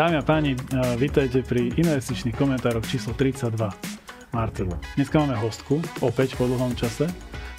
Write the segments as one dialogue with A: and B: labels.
A: Dámy a páni, vítajte pri investičných komentároch číslo 32. Martin, dneska máme hostku, opäť po dlhom čase.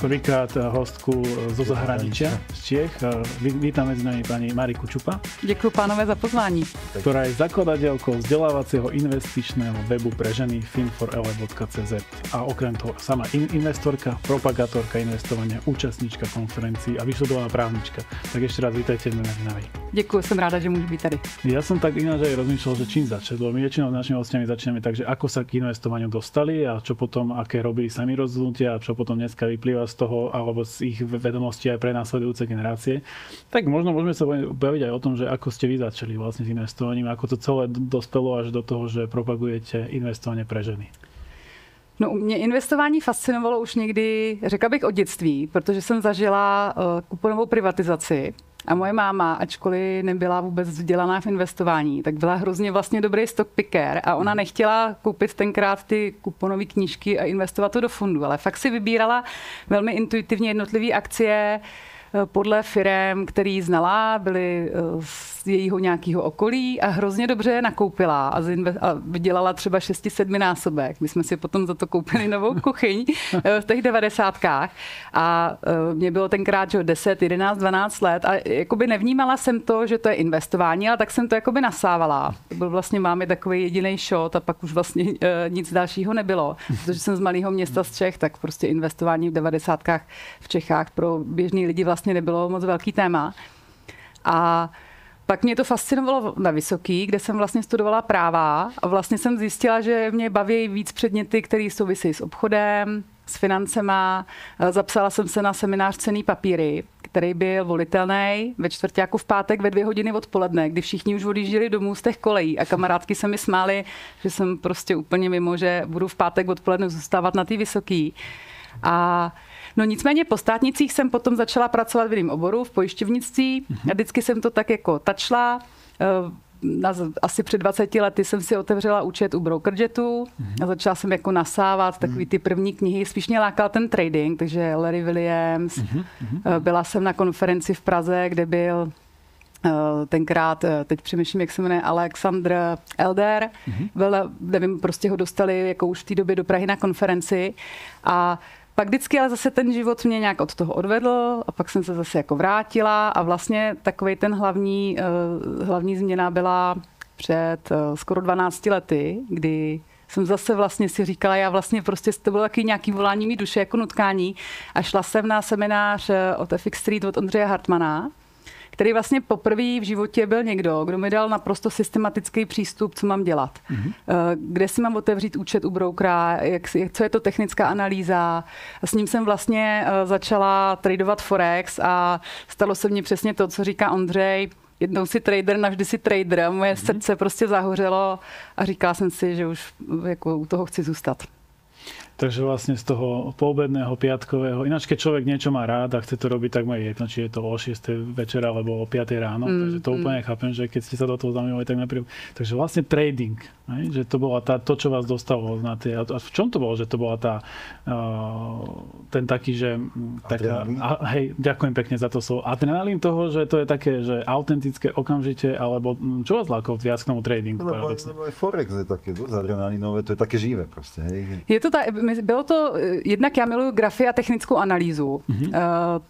A: Prvýkrát hostku zo zahraničia, z Čiech. Vítam medzi nami pani Mariku Čupa.
B: Děkuji pánové za pozvání.
A: Ktorá je zakladateľkou vzdelávacieho investičného webu pre ženy fin4ele.cz a okrem toho sama investorka, propagátorka investovania, účastníčka konferencií a vyštudovaná právnička. Tak ešte raz vítajte medzi nami.
B: Děkuji, jsem ráda, že můžu být tady.
A: Ja som tak ináč aj rozmýšľal, že čím začať, lebo my väčšinou s našimi hostiami začíname tak, že ako sa k investovaniu dostali a čo potom, aké robili sami rozhodnutia a čo potom dneska vyplýva z toho, alebo z ich vedomostí aj pre následujúce generácie. Tak možno môžeme sa baviť aj o tom, že ako ste vy začali vlastne s investovaním, ako to celé dospelo až do toho, že propagujete investovanie pre ženy.
B: No, mě investování fascinovalo už někdy, řekla bych, od dětství, protože jsem zažila kuponovou privatizaci. A moje máma, ačkoliv nebyla vůbec vzdělaná v investování, tak byla hrozně vlastně dobrý stock picker a ona nechtěla koupit tenkrát ty kuponové knížky a investovat to do fondu, ale fakt si vybírala velmi intuitivně jednotlivé akcie podle firem, který znala, byly z jejího nějakého okolí a hrozně dobře je nakoupila a vydělala třeba 6-7 násobek. My jsme si potom za to koupili novou kuchyň v těch 90kách a mě bylo tenkrát 10, 11, 12 let a jakoby nevnímala jsem to, že to je investování, ale tak jsem to jakoby nasávala. To byl vlastně máme takový jediný shot a pak už vlastně nic dalšího nebylo. Protože jsem z malého města z Čech, tak prostě investování v 90kách v Čechách pro běžný lidi vlastně nebylo moc velký téma. A pak mě to fascinovalo na Vysoký, kde jsem vlastně studovala práva a vlastně jsem zjistila, že mě baví víc předměty, které souvisí s obchodem, s financema. Zapsala jsem se na seminář Cenný papíry, který byl volitelný ve čtvrťáku v pátek ve 2 hodiny odpoledne, kdy všichni už odjížděli domů z těch kolejí a kamarádky se mi smály, že jsem prostě úplně mimo, že budu v pátek odpoledne zůstávat na té Vysoký. A no nicméně po státnicích jsem potom začala pracovat v jiném oboru, v pojišťovnictví a vždycky jsem to tak jako tačla. Asi před 20 lety jsem si otevřela účet u Brokerjetu a začala jsem jako nasávat takový ty první knihy. Spíš mě lákal ten trading, takže Larry Williams. Byla jsem na konferenci v Praze, kde byl tenkrát, teď přemýšlím, jak se jmenuje, Alexandr Elder. Nevím, prostě ho dostali jako už v té době do Prahy na konferenci a pak vždycky ale zase ten život mě nějak od toho odvedl a pak jsem se zase jako vrátila a vlastně takovej ten hlavní změna byla před skoro 12 lety, kdy jsem zase vlastně si říkala, já vlastně prostě to bylo taky nějaký volání mý duše jako nutkání a šla jsem na seminář od FX Street od Ondřeje Hartmana, který vlastně poprvé v životě byl někdo, kdo mi dal naprosto systematický přístup, co mám dělat. Kde si mám otevřít účet u brokera, co je to technická analýza. S ním jsem vlastně začala tradovat Forex a stalo se mně přesně to, co říká Ondřej. Jednou si trader, navždy si trader. A moje srdce prostě zahořelo a říkala jsem si, že už jako u toho chci zůstat.
A: Takže vlastne z toho poobedného, piatkového, ináč keď človek niečo má rád a chce to robiť, tak mu je jedno, či je to o 6 večera alebo o 5 ráno. Takže to úplne chápem, že keď ste sa do toho zaujímali, tak napríklad. Takže vlastne trading, že to bola to, čo vás dostalo na tie. A v čom to bolo, že to bola ten taký, že taká, hej, ďakujem pekne za to slovo. Adrenalín toho, že to je také, že autentické okamžite, alebo čo vás lákalo viac k tomu tradingu?
C: No, Forex je také dosť adrenalínové, to je také živé proste, hej.
B: Je to bylo to, jednak já miluju grafy a technickou analýzu,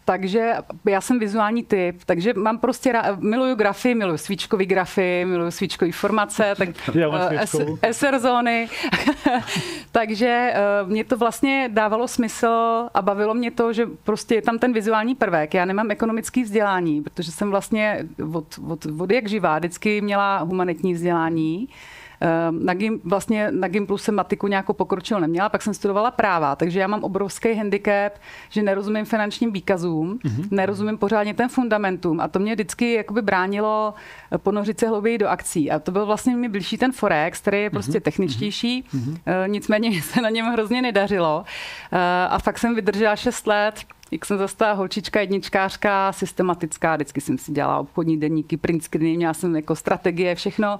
B: takže já jsem vizuální typ, takže mám prostě miluju grafy, miluju svíčkový grafy, miluju svíčkový formace, tak SR zóny, takže mě to vlastně dávalo smysl a bavilo mě to, že prostě je tam ten vizuální prvek. Já nemám ekonomické vzdělání, protože jsem vlastně od jak živá vždycky měla humanitní vzdělání. Na Gimplu jsem matiku nějakou pokročilou neměla, pak jsem studovala práva, takže já mám obrovský handicap, že nerozumím finančním výkazům, nerozumím pořádně ten fundamentům a to mě vždycky jakoby bránilo ponořit se hlouběji do akcí. A to byl vlastně mi blížší ten Forex, který je prostě techničtější, nicméně se na něm hrozně nedařilo. A fakt jsem vydržela 6 let, jak jsem zase ta holčička, jedničkářka, systematická, vždycky jsem si dělala obchodní deníky, print screeny, měla jsem jako strategie, všechno,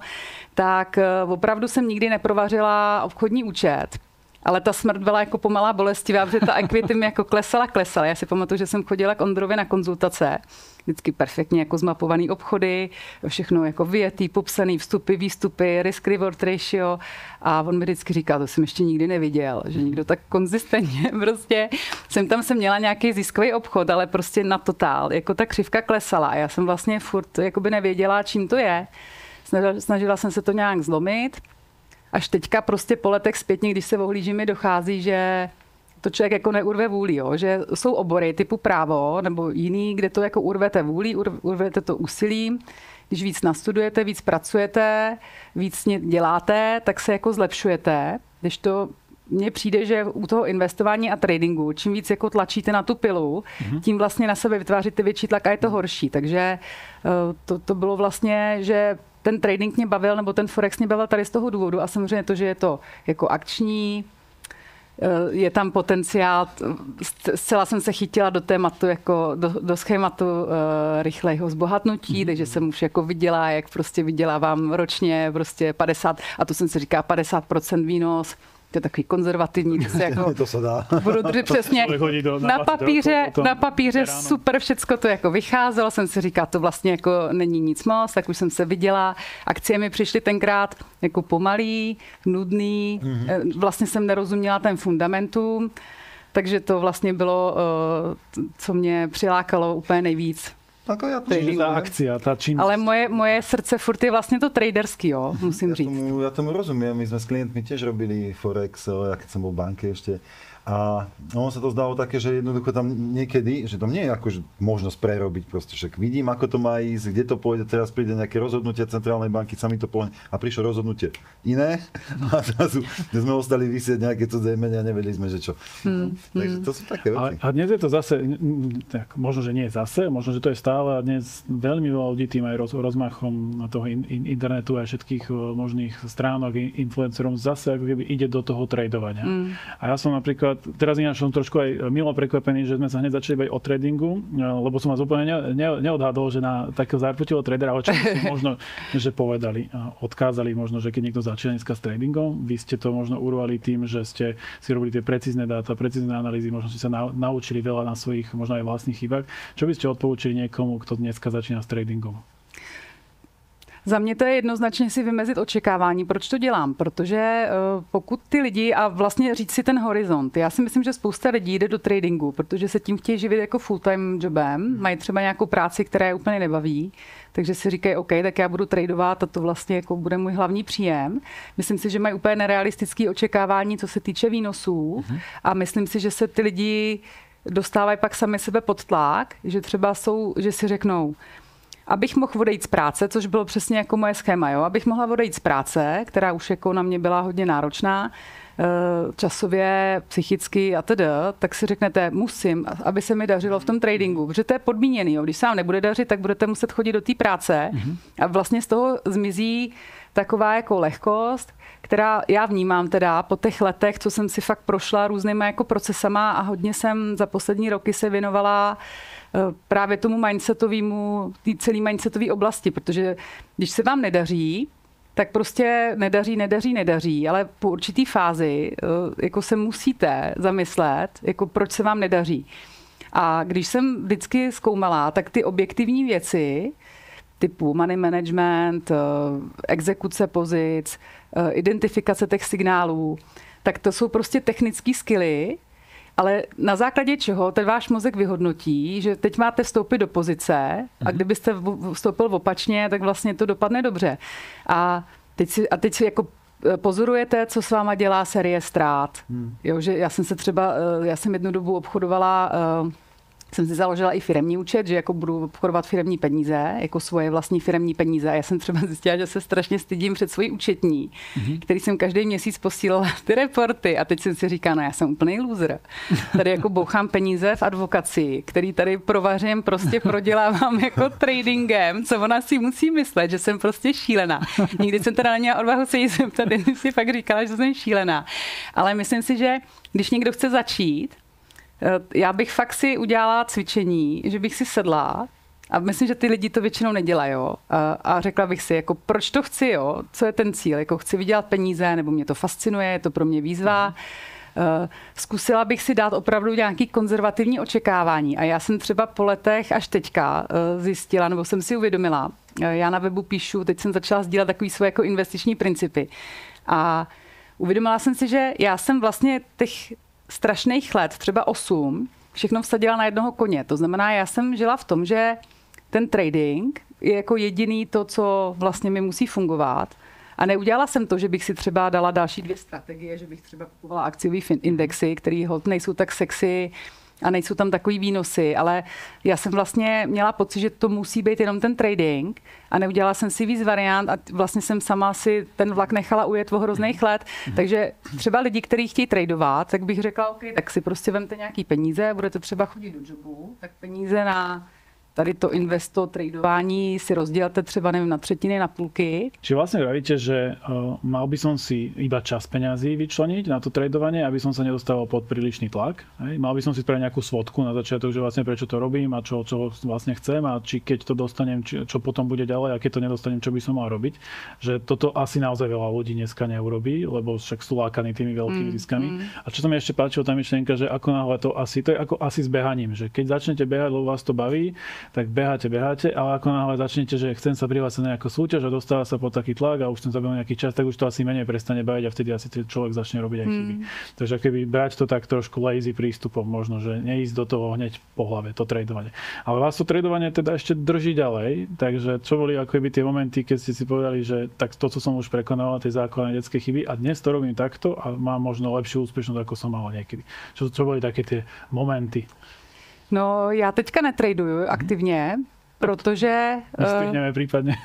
B: tak opravdu jsem nikdy neprovařila obchodní účet. Ale ta smrt byla jako pomalá bolestivá, protože ta equity mi jako klesala. Já si pamatuju, že jsem chodila k Ondrovi na konzultace, vždycky perfektně jako zmapovaný obchody, všechno jako vyjetý, popsaný vstupy, výstupy, risk-reward ratio a on mi vždycky říkal, to jsem ještě nikdy neviděl, že nikdo tak konzistentně prostě, jsem měla nějaký ziskový obchod, ale prostě na totál, jako ta křivka klesala a já jsem vlastně furt jakoby nevěděla, čím to je. Snažila jsem se to nějak zlomit, až teďka prostě po letech zpětně, když se ohlížím, mi dochází, že to člověk jako neurve vůli, jo? Že jsou obory typu právo nebo jiný, kde to jako urvete vůli, urvete to úsilím. Když víc nastudujete, víc pracujete, víc děláte, tak se jako zlepšujete. Když to mně přijde, že u toho investování a tradingu, čím víc jako tlačíte na tu pilu, tím vlastně na sebe vytváříte větší tlak a je to horší. Takže to bylo vlastně, že ten trading mě bavil, nebo ten forex mě bavil tady z toho důvodu a samozřejmě to, že je to jako akční, je tam potenciál, zcela jsem se chytila do tématu, jako do schématu rychlého zbohatnutí, takže jsem už jako viděla, jak prostě vydělávám ročně prostě 50, a to jsem si říká 50% výnos, to je takový konzervativní, to se jako
C: to se dá.
B: Budu držet přesně na papíře super, všecko to jako vycházelo, jsem si říkala, to vlastně jako není nic moc, tak už jsem se viděla, akcie mi přišly tenkrát jako pomalý, nudný, vlastně jsem nerozuměla ten fundamentům, takže to vlastně bylo, co mě přilákalo úplně nejvíc.
C: Ako ja
A: tá akcia, tá činnosť.
B: Ale moje srdce furt je vlastne to traderský, jo, musím říct.
C: Ja tomu rozumiem, my sme s klientmi tiež robili Forex, keď som bol v banke ešte. A ono sa to zdalo také, že jednoducho tam niekedy, že tam nie je akože možnosť prerobiť proste, však vidím, ako to má ísť, kde to pôjde, teraz príde nejaké rozhodnutie centrálnej banky, sa mi to pohne a prišlo rozhodnutie iné a zrazu sme ostali vysieť nejaké cudzé mene a nevedeli sme, že čo. Takže to sú také veci.
A: A dnes je to zase, tak možno, že nie je zase, možno, že to je stále a dnes veľmi veľa ľudí tým aj rozmachom toho internetu a všetkých možných stránok influencerom zase ako keby ide do toho tradovania. A ja som napríklad teraz ináč som trošku aj milo prekvapený, že sme sa hneď začali baviť o tradingu, lebo som vás úplne neodhadol, že na takého zárputilého tradera, o čom ste možno že povedali, odkázali možno, že keď niekto začína dneska s tradingom, vy ste to možno urvali tým, že ste si robili tie precízne dáta, precízne analýzy, možno ste sa naučili veľa na svojich možno aj vlastných chybách. Čo by ste odporúčili niekomu, kto dneska začína s tradingom?
B: Za mě to je jednoznačně si vymezit očekávání. Proč to dělám? Protože pokud ty lidi, a vlastně říct si ten horizont, já si myslím, že spousta lidí jde do tradingu, protože se tím chtějí živit jako full-time jobem, mají třeba nějakou práci, která je úplně nebaví, takže si říkají, OK, tak já budu tradovat a to vlastně jako bude můj hlavní příjem. Myslím si, že mají úplně nerealistické očekávání, co se týče výnosů a myslím si, že se ty lidi dostávají pak sami sebe pod tlak, že třeba že si řeknou, abych mohl odejít z práce, což bylo přesně jako moje schéma, jo? Abych mohla odejít z práce, která už jako na mě byla hodně náročná, časově, psychicky a teda, tak si řeknete, musím, aby se mi dařilo v tom tradingu, protože to je podmíněný, jo? Když se vám nebude dařit, tak budete muset chodit do té práce a vlastně z toho zmizí taková jako lehkost, která já vnímám teda po těch letech, co jsem si fakt prošla různýma jako procesama a hodně jsem za poslední roky se věnovala právě tomu mindsetovému, té celé mindsetové oblasti, protože když se vám nedaří, tak prostě nedaří, ale po určitý fázi jako se musíte zamyslet, jako proč se vám nedaří. A když jsem vždycky zkoumala, tak ty objektivní věci, typu money management, exekuce pozic, identifikace těch signálů, tak to jsou prostě technické skilly, ale na základě čeho ten váš mozek vyhodnotí, že teď máte vstoupit do pozice a kdybyste vstoupil opačně, tak vlastně to dopadne dobře. A teď si jako pozorujete, co s váma dělá série ztrát. Jo, že já jsem jednu dobu obchodovala, jsem si založila i firemní účet, že jako budu obchodovat firemní peníze, jako svoje vlastní firemní peníze. A já jsem třeba zjistila, že se strašně stydím před svojí účetní, který jsem každý měsíc posílala ty reporty. A teď jsem si říkala, no já jsem úplný loser. Tady jako bouchám peníze v advokaci, který tady provařím, prostě prodělávám jako tradingem, co ona si musí myslet, že jsem prostě šílená. Nikdy jsem teda neměla odvahu se jí zeptat, jen si fakt říkala, že jsem šílená. Ale myslím si, že když někdo chce začít, já bych fakt si udělala cvičení, že bych si sedla a myslím, že ty lidi to většinou nedělají, jo. A řekla bych si, jako proč to chci, jo, co je ten cíl, jako chci vydělat peníze, nebo mě to fascinuje, je to pro mě výzva, Zkusila bych si dát opravdu nějaký konzervativní očekávání. A já jsem třeba po letech až teďka zjistila, nebo jsem si uvědomila, já na webu píšu, teď jsem začala sdílet takový svoje jako investiční principy. A uvědomila jsem si, že já jsem vlastně těch strašných let, třeba 8, všechno vsadila na jednoho koně. To znamená, já jsem žila v tom, že ten trading je jako jediný to, co vlastně mi musí fungovat. A neudělala jsem to, že bych si třeba dala další 2 strategie, že bych třeba kupovala akciový indexy, které nejsou tak sexy a nejsou tam takový výnosy, ale já jsem vlastně měla pocit, že to musí být jenom ten trading a neudělala jsem si víc variant a vlastně jsem sama si ten vlak nechala ujet o hrozných let. Takže třeba lidi, kteří chtějí tradovat, tak bych řekla, OK, tak si prostě vemte nějaký peníze, budete třeba chodit do jobu, tak peníze na tady to tradování si rozdělte třeba, neviem, na tretiny, na půlky.
A: Čiže vlastne vravíte, že mal by som si iba čas peňazí vyčleniť na to tradovanie, aby som sa nedostával pod prílišný tlak. Hej? Mal by som si spraviť nejakú svodku na začiatok, že vlastne prečo to robím a čo vlastne chcem a či keď to dostanem, čo potom bude ďalej a keď to nedostanem, čo by som mal robiť. Že toto asi naozaj veľa ľudí dneska neurobí, lebo však sú lákaní tými veľkými ziskami. A čo sa mi ešte páčilo, tá myšlienka, že ako náhle to je ako asi s behaním, že keď začnete behať, lebo vás to baví, tak beháte, ale ako náhle začnete, že chcem sa prihlásiť na nejakú súťaž a dostáva sa pod taký tlak a už chcem zabehnúť nejaký čas, tak už to asi menej prestane baviť a vtedy asi človek začne robiť aj chyby. Takže keby brať to tak trošku lazy prístupom, možno, že neísť do toho hneď po hlave, to tradovanie. Ale vás to tradovanie teda ešte drží ďalej, takže čo boli ako by tie momenty, keď ste si povedali, že tak to, co som už prekonala, tie základné detské chyby a dnes to robím takto a mám možno lepšiu úspešnosť, ako som mal niekedy. Čo boli také tie momenty?
B: No, já teďka netraduju aktivně, protože...
A: Nestihneme případně.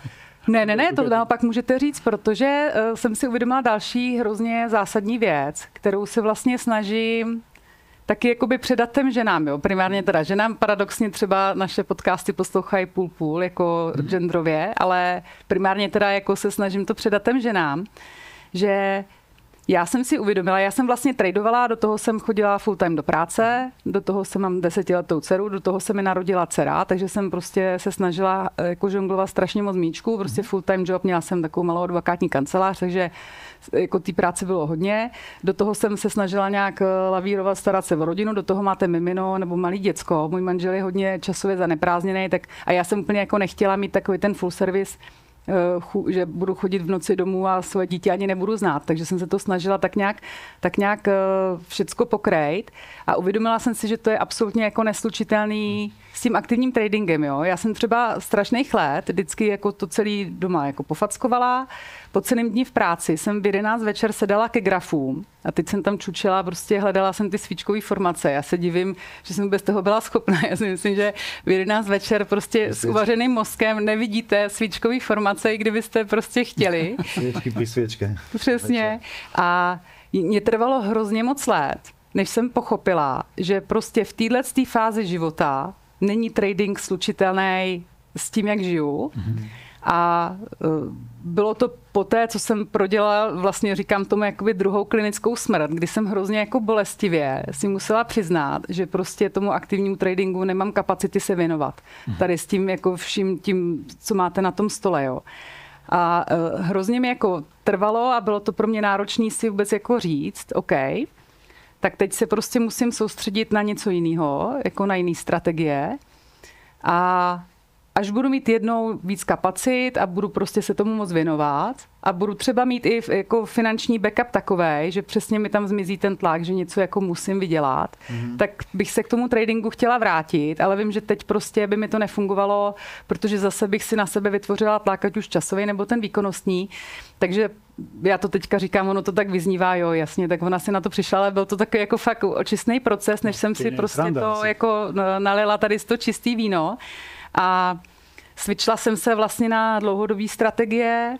B: Ne, to naopak můžete říct, protože jsem si uvědomila další hrozně zásadní věc, kterou se vlastně snažím taky jakoby předat těm ženám, jo. Primárně teda ženám, paradoxně třeba naše podcasty poslouchají půl, jako genderově, ale primárně teda jako se snažím to předat těm ženám, že já jsem si uvědomila, já jsem vlastně tradovala, do toho jsem chodila full time do práce, do toho jsem mám 10letou dceru, do toho se mi narodila dcera, takže jsem prostě se snažila jako žonglovat strašně moc míčků, prostě full time job, měla jsem takovou malou advokátní kancelář, takže jako té práce bylo hodně. Do toho jsem se snažila nějak lavírovat, starat se o rodinu, do toho máte mimino nebo malý děcko. Můj manžel je hodně časově zaneprázdněný, tak a já jsem úplně jako nechtěla mít takový ten full service, že budu chodit v noci domů a svoje dítě ani nebudu znát. Takže jsem se to snažila tak nějak všecko pokrejt a uvědomila jsem si, že to je absolutně jako neslučitelný s tím aktivním tradingem. Jo? Já jsem třeba strašných let vždycky jako to celý doma jako pofackovala. Po celém dní v práci jsem v 11 večer sedala ke grafům a teď jsem tam čučela, prostě hledala jsem ty svíčkové formace. Já se divím, že jsem bez toho byla schopná. Já si myslím, že v 11 večer prostě s uvařeným mozkem nevidíte svíčkové formace, i kdybyste prostě chtěli.
C: Svěčky při svěčke.
B: Přesně. A mě trvalo hrozně moc let, než jsem pochopila, že prostě v této fázi života není trading slučitelný s tím, jak žiju. A bylo to poté, co jsem prodělala, vlastně říkám tomu jakoby druhou klinickou smrt, kdy jsem hrozně jako bolestivě si musela přiznat, že prostě tomu aktivnímu tradingu nemám kapacity se věnovat. Tady s tím jako vším tím, co máte na tom stole, jo. A hrozně mi jako trvalo a bylo to pro mě náročné si vůbec jako říct, OK, tak teď se prostě musím soustředit na něco jiného, jako na jiné strategie. A až budu mít jednou víc kapacit a budu prostě se tomu moc věnovat a budu třeba mít i jako finanční backup takovej, že přesně mi tam zmizí ten tlak, že něco jako musím vydělat, tak bych se k tomu tradingu chtěla vrátit, ale vím, že teď prostě by mi to nefungovalo, protože zase bych si na sebe vytvořila tlak, ať už časový nebo ten výkonnostní. Takže já to teďka říkám, ono to tak vyznívá, jo, jasně, tak ona si na to přišla, ale byl to takový jako fakt očistný proces, než jsem si prostě to jako nalila tady to čistý víno. A switchla jsem se vlastně na dlouhodobé strategie,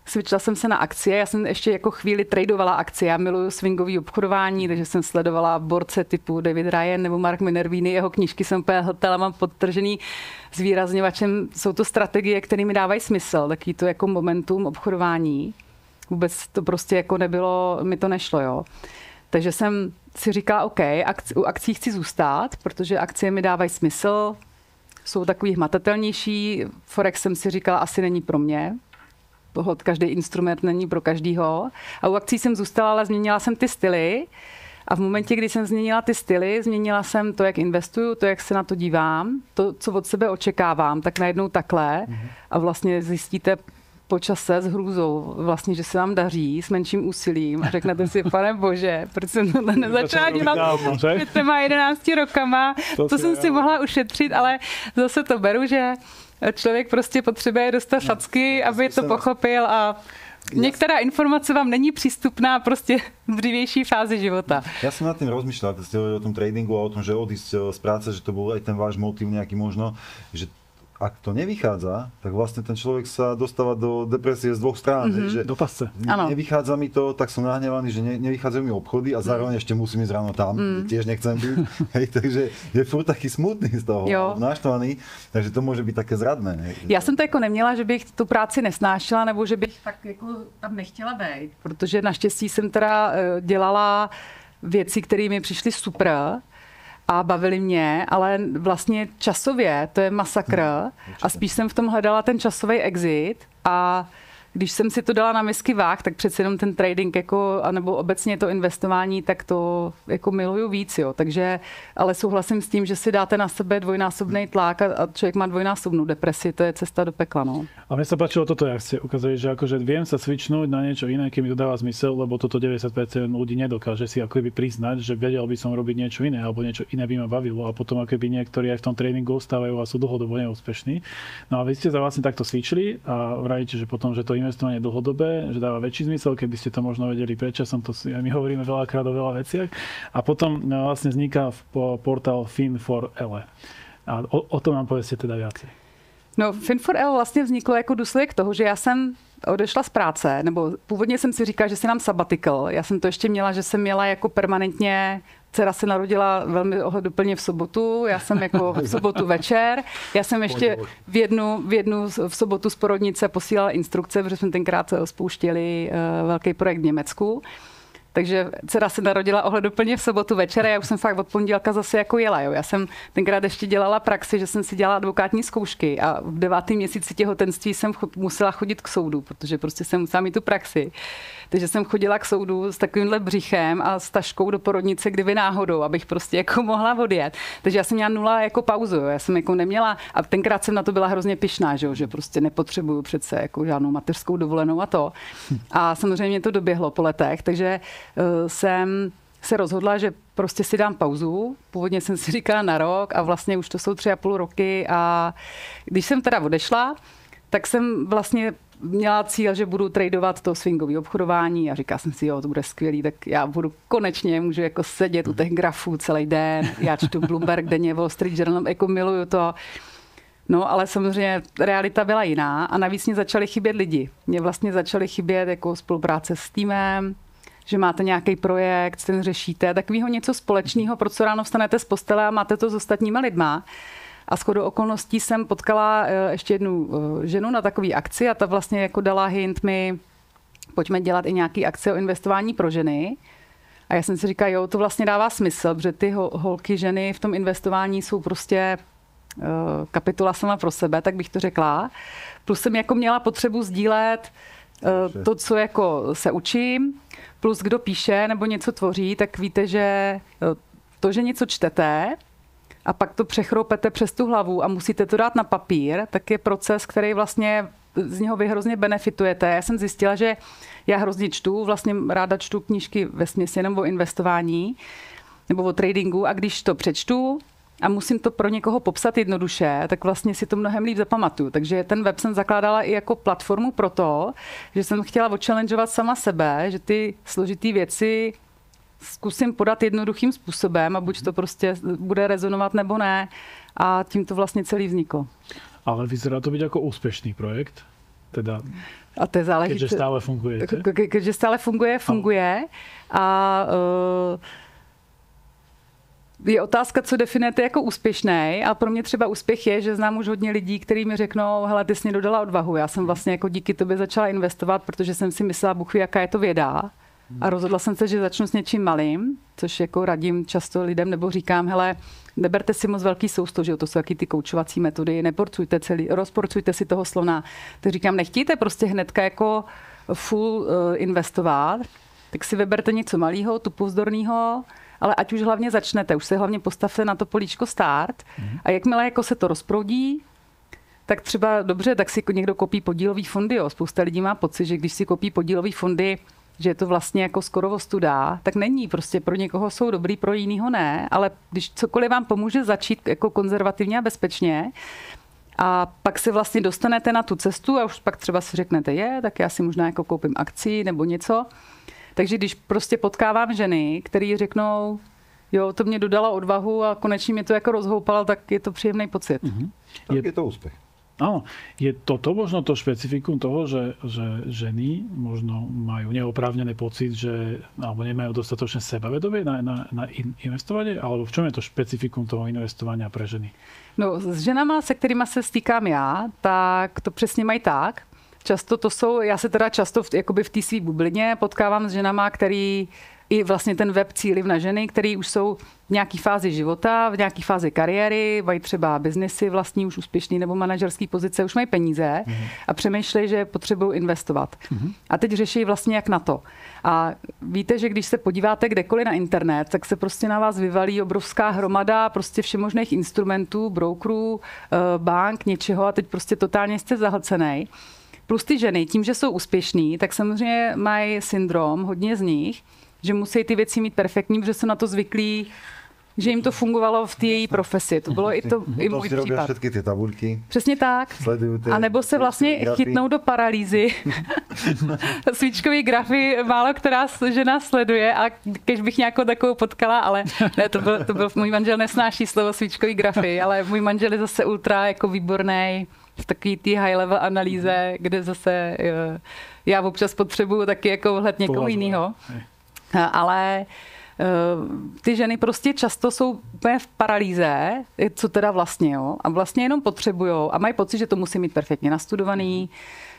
B: switchla jsem se na akcie, já jsem ještě jako chvíli tradovala akcie, já miluju swingový obchodování, takže jsem sledovala borce typu David Ryan nebo Mark Minervini, jeho knížky jsem úplně hltala, mám podtržený zvýrazňovačem, jsou to strategie, které mi dávají smysl, takový to jako momentum obchodování, vůbec to prostě jako nebylo, mi to nešlo, jo. Takže jsem si říkala, OK, u akcí chci zůstat, protože akcie mi dávají smysl, jsou takový hmatatelnější. Forex jsem si říkala, asi není pro mě. Každý instrument není pro každýho. A u akcí jsem zůstala, ale změnila jsem ty styly. A v momentě, kdy jsem změnila ty styly, změnila jsem to, jak investuju, to, jak se na to dívám, to, co od sebe očekávám, tak najednou takhle a vlastně zjistíte po čase s hrůzou, vlastně, že se vám daří s menším úsilím a řeknete si, pane bože, proč jsem tohle nezačala dělat před těma 11 rokama, to jsem si mohla ušetřit, ale zase to beru, že člověk prostě potřebuje dostat facky, aby to pochopil a některá informace vám není přístupná prostě v dřívější fázi života.
C: Ja som nad tým rozmýšľal, keď ste hovorili o tom tradingu a o tom, že odísť z práce, že to bol aj ten váš motív nejaký možno, že ak to nevychádza, tak vlastne ten človek sa dostáva do depresie z dvoch strán. Že
A: do pasce.
C: Nevychádza mi to, tak som nahnevaný, že nevychádzajú mi obchody a zároveň ešte musím ísť ráno tam, tiež nechcem byť. Hej, takže je furt taký smutný z toho, naštvaný, takže to môže byť také zradné. Hej.
B: Já jsem to jako neměla, že bych tu práci nesnášela, nebo že bych tak jako tam nechtěla být, protože naštěstí jsem teda dělala věci, které mi přišly super, a bavili mě, ale vlastně časově to je masakr a spíš jsem v tom hledala ten časový exit a když jsem si to dala na misky váh, tak přece jenom ten trading jako, anebo obecně to investování, tak to jako miluju víc, jo. Takže, ale souhlasím s tím, že si dáte na sebe dvojnásobný tlak a člověk má dvojnásobnou depresi, to je cesta do pekla, no.
A: A mne sa páčilo toto, jak ste ukázali, že akože viem sa switchnúť na niečo iné, keď mi to dáva zmysel, lebo toto 90% ľudí nedokáže si ako keby priznať, že vedel by som robiť niečo iné, alebo niečo iné by ma bavilo a potom ako keby niektorí aj v tom tréningu ostávajú a sú dlhodobo neúspešní. No a vy ste sa vlastne takto switchli a vravíte, že potom, že to investovanie dlhodobé, že dáva väčší zmysel, keby ste to možno vedeli predčasom, to si, my hovoríme veľakrát o veľa veciach. A potom vlastne vzniká portál Fin4L. A o tom nám povedzte teda viacej.
B: No, Fin4L vlastně vzniklo jako důsledek toho, že já jsem odešla z práce, nebo původně jsem si říkala, že si dám sabbatical. Já jsem to ještě měla, že jsem měla jako permanentně, dcera se narodila velmi ohleduplně v sobotu, já jsem jako v sobotu večer, já jsem ještě v sobotu z porodnice posílala instrukce, protože jsme tenkrát spouštěli velký projekt v Německu. Takže dcera se narodila ohleduplně v sobotu večer a já už jsem fakt od pondělka zase jako jela. Jo. Já jsem tenkrát ještě dělala praxi, že jsem si dělala advokátní zkoušky a v 9. měsíci těhotenství jsem musela chodit k soudu, protože prostě jsem musela mít tu praxi. Takže jsem chodila k soudu s takovýmhle břichem a s taškou do porodnice, kdyby náhodou, abych prostě jako mohla odjet. Takže já jsem měla 0 jako pauzu, jo. Já jsem jako neměla a tenkrát jsem na to byla hrozně pyšná, že prostě nepotřebuju přece jako žádnou mateřskou dovolenou a to. A samozřejmě to doběhlo po letech, takže jsem se rozhodla, že prostě si dám pauzu. Původně jsem si říkala na rok a vlastně už to jsou 3,5 roky a když jsem teda odešla, tak jsem vlastně měla cíl, že budu tradovat to swingové obchodování a říkala jsem si, jo, to bude skvělý, tak já můžu jako sedět u těch grafů celý den, já čtu Bloomberg denně, Wall Street Journal, jako miluju to. No, ale samozřejmě realita byla jiná a navíc mě začaly chybět lidi. Mě vlastně začaly chybět jako spolupráce s týmem, že máte nějaký projekt, ten řešíte, takového něco společného, pro co ráno vstanete z postele a máte to s ostatníma lidma. A shodou okolností jsem potkala ještě jednu ženu na takové akci a ta vlastně jako dala hint mi, pojďme dělat i nějaký akce o investování pro ženy. A já jsem si říkala, jo, to vlastně dává smysl, protože ty holky, ženy v tom investování jsou prostě kapitola sama pro sebe, tak bych to řekla. Plus jsem jako měla potřebu sdílet to, co jako se učím, plus kdo píše nebo něco tvoří, tak víte, že to, že něco čtete a pak to přechroupete přes tu hlavu a musíte to dát na papír, tak je proces, který vlastně z něho vy hrozně benefitujete. Já jsem zjistila, že já hrozně čtu, vlastně ráda čtu knížky vesměs jenom o investování nebo o tradingu a když to přečtu a musím to pro někoho popsat jednoduše, tak vlastně si to mnohem líp zapamatuju. Takže ten web jsem zakládala i jako platformu pro to, že jsem chtěla ochallengeovat sama sebe, že ty složitý věci zkusím podat jednoduchým způsobem a buď to prostě bude rezonovat nebo ne. A tím to vlastně celý vzniklo.
A: Ale vyzerá to byť ako úspešný projekt? Teda,
B: a to je záležitý,
A: keďže stále fungujete?
B: Keďže stále funguje. A je otázka, co definujete jako úspěšný. A pro mě třeba úspěch je, že znám už hodně lidí, kteří mi řeknou, hele, ty jsi mě dodala odvahu. Já jsem vlastně jako díky tobě začala investovat, protože jsem si myslela, Bůh ví, jaká je to věda. A rozhodla jsem se, že začnu s něčím malým, což jako radím často lidem, nebo říkám, hele, neberte si moc velký sousto, že jo, to jsou taky ty koučovací metody, rozporcujte si toho slona. Tak říkám, nechtějte prostě hnedka jako full investovat, tak si vyberte něco malého, tupovzdorného, ale ať už hlavně začnete, už se hlavně postavte na to políčko start a jakmile jako se to rozproudí, tak třeba dobře, tak si někdo kopí podílový fondy. Jo. Spousta lidí má pocit, že když si kopí podílový fondy, že je to vlastně jako skoro ostuda, tak není. Prostě pro někoho jsou dobrý, pro jinýho ne, ale když cokoliv vám pomůže začít jako konzervativně a bezpečně, a pak se vlastně dostanete na tu cestu a už pak třeba si řeknete, tak já si možná jako koupím akci nebo něco. Takže když prostě potkávám ženy, které řeknou, jo, to mě dodalo odvahu a konečně mě to jako rozhoupalo, tak je to příjemný pocit.
C: Tak je to úspech.
A: Áno, je toto možno to špecifikum toho, že ženy možno majú neoprávnený pocit, že alebo nemajú dostatočné sebavedomie na investovanie, alebo v čom je to špecifikum toho investovania pre ženy?
B: No, s ženama, se kterýma se stýkám já, tak to přesně mají tak. Často to jsou, já se teda často v té své bublině potkávám s ženama, který i vlastně ten web cílí na ženy, které už jsou v nějaké fázi života, v nějaké fázi kariéry, mají třeba biznesy vlastní, už úspěšný nebo manažerský pozice, už mají peníze a přemýšlejí, že potřebují investovat. A teď řeší vlastně jak na to. A víte, že když se podíváte kdekoliv na internet, tak se prostě na vás vyvalí obrovská hromada prostě všemožných instrumentů, brokerů, bank, něčeho a teď prostě totálně jste zahlcenej. Plus ty ženy, tím, že jsou úspěšný, tak samozřejmě mají syndrom, hodně z nich, že musí ty věci mít perfektní, protože jsou na to zvyklí, že jim to fungovalo v té její profesi. To bylo i můj případ.
C: Robí všetky ty tabulky.
B: Přesně tak. A nebo se vlastně chytnou do paralýzy. Svíčkový grafy málo která žena sleduje a když bych nějakou takovou potkala, ale ne, to byl můj manžel nesnáší slovo svíčkový grafy, ale můj manžel je zase ultra jako výborný v takový té high level analýze, kde zase já občas potřebuju taky jako vhled někoho jiného. Ale ty ženy prostě často jsou úplně v paralýze, co teda vlastně, jo, a vlastně jenom potřebujou a mají pocit, že to musí mít perfektně nastudovaný,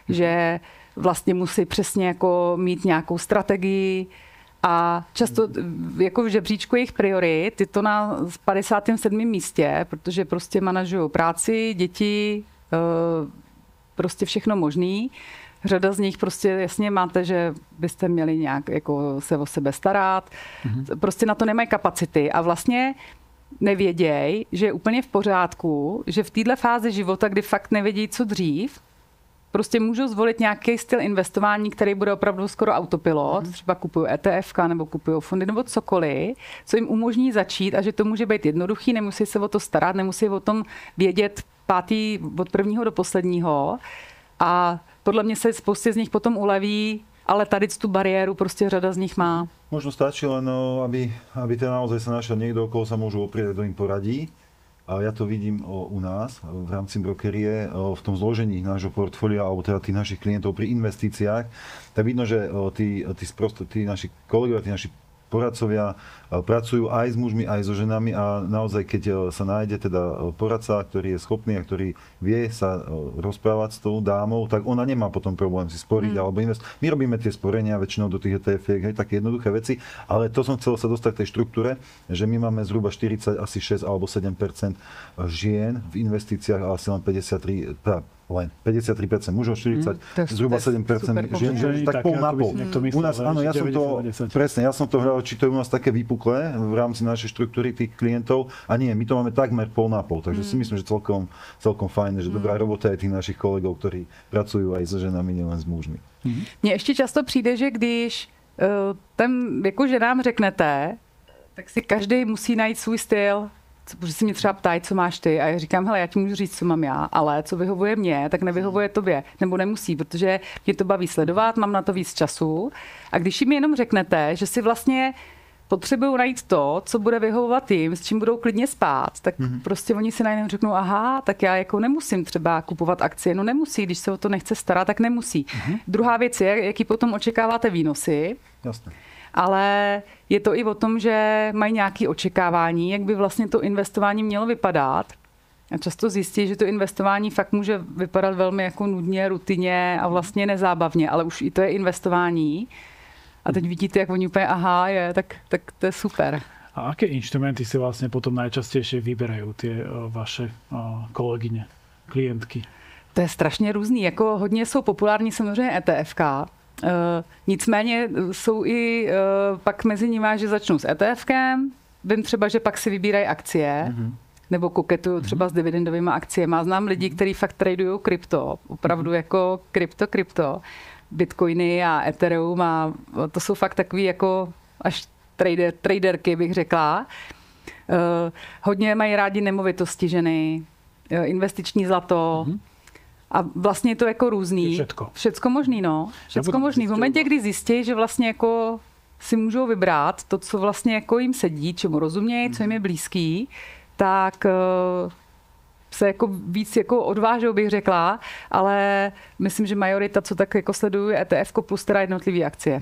B: že vlastně musí přesně jako mít nějakou strategii a často jako v žebříčku jejich priorit je to na 57. místě, protože prostě manažují práci, děti, prostě všechno možný. Řada z nich prostě jasně máte, že byste měli nějak jako se o sebe starat. Prostě na to nemají kapacity a vlastně nevědějí, že je úplně v pořádku, že v této fázi života, kdy fakt nevědí, co dřív, prostě můžou zvolit nějaký styl investování, který bude opravdu skoro autopilot. Třeba kupují ETF nebo kupují fondy nebo cokoliv, co jim umožní začít a že to může být jednoduchý, nemusí se o to starat, nemusí o tom vědět pátý od prvního do posledního. A podle mě se spoustě z nich potom uleví, ale tady tu bariéru prostě řada z nich má.
C: Možno stačí len, aby teda naozaj sa našiel niekto, okolo sa môžu oprieť, kto im poradí. A ja to vidím u nás v rámci brokerie, v tom zložení nášho portfólia, alebo teda tých našich klientov pri investíciách. Tak vidno, že tí naši kolegovia, tí naši poradcovia pracujú aj s mužmi, aj so ženami a naozaj, keď sa nájde teda poradca, ktorý je schopný a ktorý vie sa rozprávať s tou dámou, tak ona nemá potom problém si sporiť alebo investovať. My robíme tie sporenia väčšinou do tých ETF-iek, také jednoduché veci, ale to som chcel sa dostať k tej štruktúre, že my máme zhruba 40, asi 6 alebo 7% žien v investíciách a asi len 53% mužov, 40, zhruba 7% žien, tak pol na pol. U nás, áno, ja som to, presne, ja som to hľadal, či to je u nás také vypuklé v rámci našej štruktúry tých klientov a nie, my to máme takmer pol na pol, takže si myslím, že celkom fajn, že dobrá robota je tých našich kolegov, ktorí pracujú aj so ženami, nielen s mužmi.
B: Mně ještě často přijde, že když tam jako ženám řeknete, tak si každý musí najít svůj styl. Protože si mě třeba ptají, co máš ty a já říkám, hele, já ti můžu říct, co mám já, ale co vyhovuje mně, tak nevyhovuje tobě, nebo nemusí, protože mě to baví sledovat, mám na to víc času a když jim jenom řeknete, že si vlastně potřebují najít to, co bude vyhovovat jim, s čím budou klidně spát, tak prostě oni si najednou řeknou, aha, tak já jako nemusím třeba kupovat akcie, no nemusí, když se o to nechce starat, tak nemusí. Druhá věc je, jaký potom očekáváte výnosy.
C: Jasně.
B: Ale je to i o tom, že mají nějaké očekávání, jak by vlastně to investování mělo vypadat. A často zjistí, že to investování fakt může vypadat velmi jako nudně, rutině a vlastně nezábavně, ale už i to je investování. A teď vidíte, jak oni úplně, aha, tak to je super.
A: A aké inštrumenty si vlastně potom najčastejšie vyberají ty vaše kolegyně, klientky?
B: To je strašně různý. Jako hodně jsou populární samozřejmě ETFka, Nicméně jsou i pak mezi nimi, že začnou s ETFkem, vím třeba, že pak si vybírají akcie, nebo koketují třeba s dividendovými akciemi. Znám lidi, kteří fakt tradují krypto, opravdu jako krypto, bitcoiny a Ethereum a to jsou fakt takový jako až traderky, bych řekla. Hodně mají rádi nemovitosti ženy, investiční zlato, a vlastně je to jako různý. Všecko možný, no. Všecko možný. V momentě, kdy zjistí, že vlastně jako si můžou vybrat to, co vlastně jako jim sedí, čemu rozumějí, co jim je blízký, tak se jako víc jako odvážou, bych řekla, ale myslím, že majorita, co tak jako sleduje ETF plus teda jednotlivé akcie.